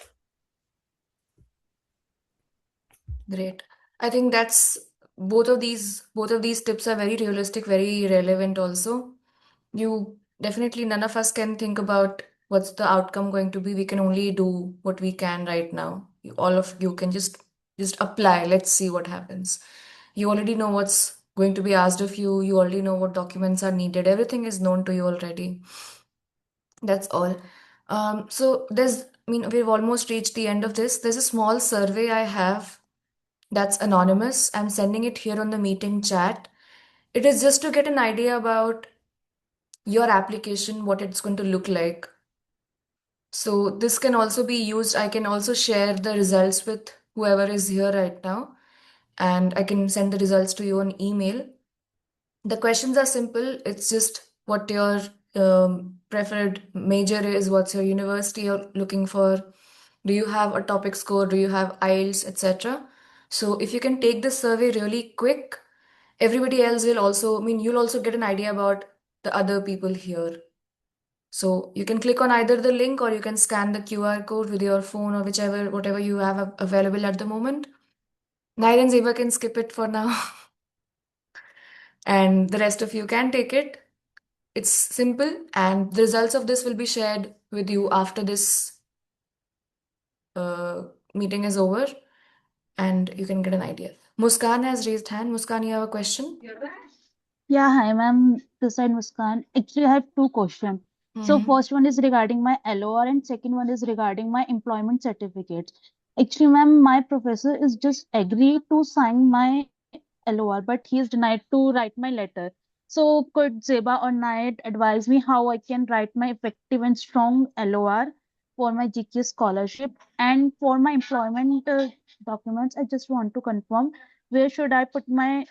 Great. I think that's both of these tips are very realistic, very relevant also. None of us can think about what's the outcome going to be. We can only do what we can right now. All of you can just apply. Let's see what happens. You already know what's going to be asked of you. You already know what documents are needed. Everything is known to you already. That's all. We've almost reached the end of this. There's a small survey I have that's anonymous. I'm sending it here on the meeting chat. It is just to get an idea about your application, what it's going to look like. So this can also be used. I can also share the results with whoever is here right now, and I can send the results to you on email. The questions are simple. It's just what your preferred major is, what's your university you're looking for, do you have a topic score, do you have IELTS, etc. So if you can take this survey really quick, everybody else will also, you'll also get an idea about the other people here. So you can click on either the link or you can scan the QR code with your phone or whatever you have available at the moment. Nair and Zeba can skip it for now. And the rest of you can take it. It's simple, and the results of this will be shared with you after this meeting is over, and you can get an idea. Muskan has raised hand. Muskan, you have a question? Yeah, hi ma'am. This side Muskan. Actually, I have two questions. So first one is regarding my LOR and second one is regarding my employment certificate. Actually, ma'am, my professor is just agreed to sign my LOR, but he is denied to write my letter. So could Zeba or Nayed advise me how I can write my effective and strong LOR for my GK scholarship? And for my employment documents, I just want to confirm where should I put my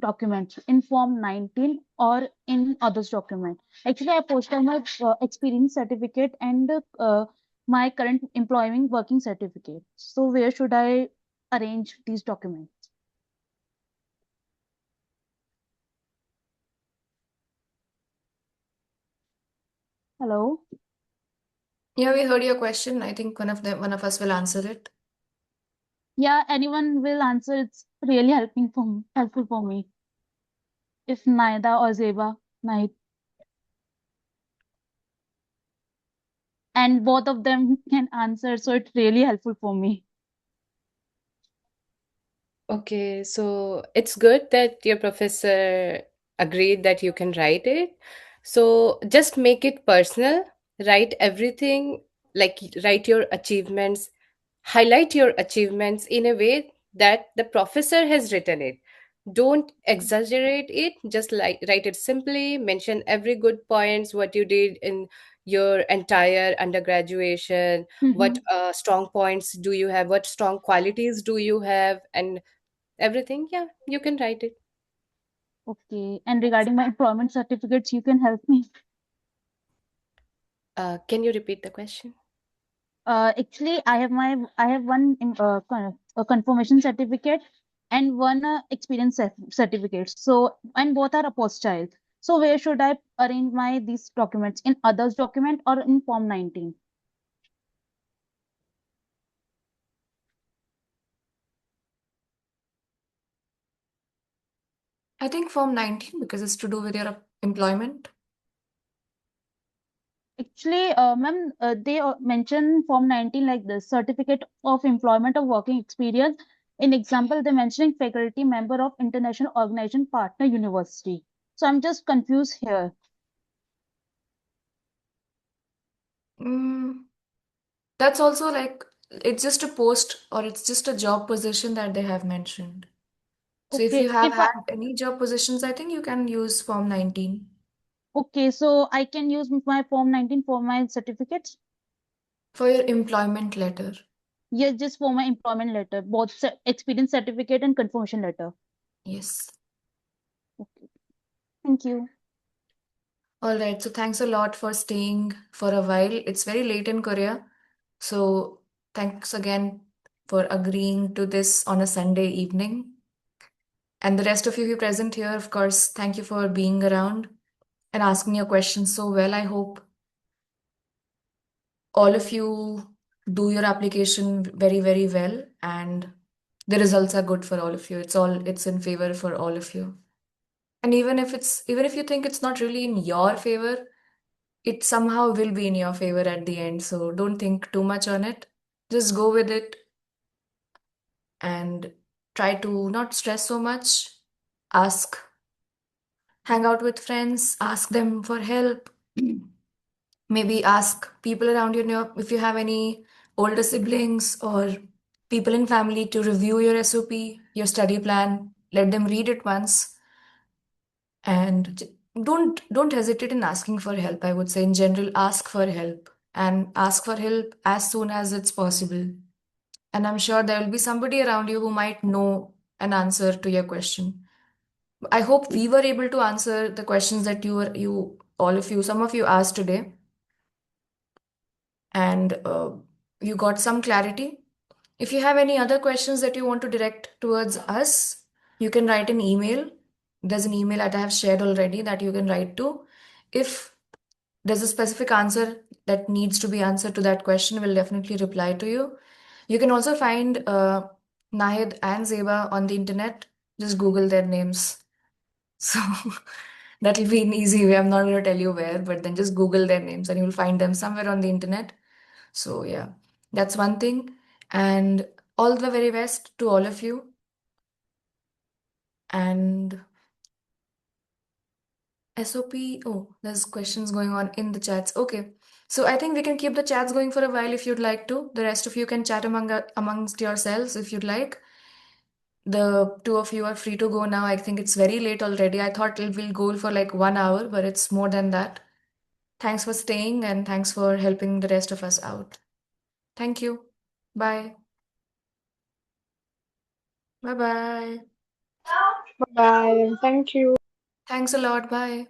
documents in Form 19 or in others document. Actually, I posted my experience certificate and my current employment working certificate. So where should I arrange these documents? Hello. Yeah, we heard your question. I think one of us will answer it. Yeah, anyone will answer. It's really helpful for me. If Naida or Zeba, Naid. And both of them can answer, so it's really helpful for me. Okay, so it's good that your professor agreed that you can write it. So just make it personal, write everything, like write your achievements, highlight your achievements in a way that the professor has written it. Don't exaggerate it, just like write it simply, mention every good points, what you did in your entire undergraduation, what strong points do you have, what strong qualities do you have, and Everything, yeah, you can write it. Okay. And regarding my employment certificates, you can help me. Can you repeat the question? Actually, I have one a confirmation certificate and one experience certificate. So, and both are apostille. So, where should I arrange my these documents? In others document or in Form 19? I think Form 19 because it's to do with your employment. Actually, ma'am, they mention Form 19 like this: Certificate of Employment of Working Experience. In example, they're mentioning faculty member of International Organization Partner University. So I'm just confused here. That's also like it's just a post or it's just a job position that they have mentioned. So if you Okay, have had any job positions, I think you can use Form 19. okay, so I can use my Form 19 for my certificates? For your employment letter. Yes, just for my employment letter, both experience certificate and confirmation letter. Yes. Okay. Thank you. All right. So thanks a lot for staying for a while. It's very late in Korea. So thanks again for agreeing to this on a Sunday evening. And the rest of you present here, of course, thank you for being around and asking your questions so well. I hope all of you do your application very, very well and the results are good for all of you. It's in favor for all of you. And even if you think it's not really in your favor, it somehow will be in your favor at the end. So don't think too much on it. Just go with it and try to not stress so much. Hang out with friends, ask them for help. Maybe ask people around you know if you have any older siblings or people in family to review your SOP, your study plan. Let them read it once and don't hesitate in asking for help. I would say in general, ask for help and ask for help as soon as it's possible. And I'm sure there will be somebody around you who might know an answer to your question. I hope we were able to answer the questions that some of you asked today, and you got some clarity. If you have any other questions that you want to direct towards us, you can write an email. There's an email that I have shared already that you can write to. If there's a specific answer that needs to be answered to that question, we'll definitely reply to you. You can also find Nahid and Zeba on the internet. Just Google their names. So that'll be an easy way. I'm not going to tell you where, but then just Google their names and you'll find them somewhere on the internet. So yeah, that's one thing. And all the very best to all of you. And SOP, oh, there's questions going on in the chats. Okay. So I think we can keep the chats going for a while if you'd like to. The rest of you can chat amongst yourselves if you'd like. The two of you are free to go now. I think it's very late already. I thought we'll go for like 1 hour, but it's more than that. Thanks for staying and thanks for helping the rest of us out. Thank you. Bye. Bye bye. Bye bye. Thank you. Thanks a lot. Bye.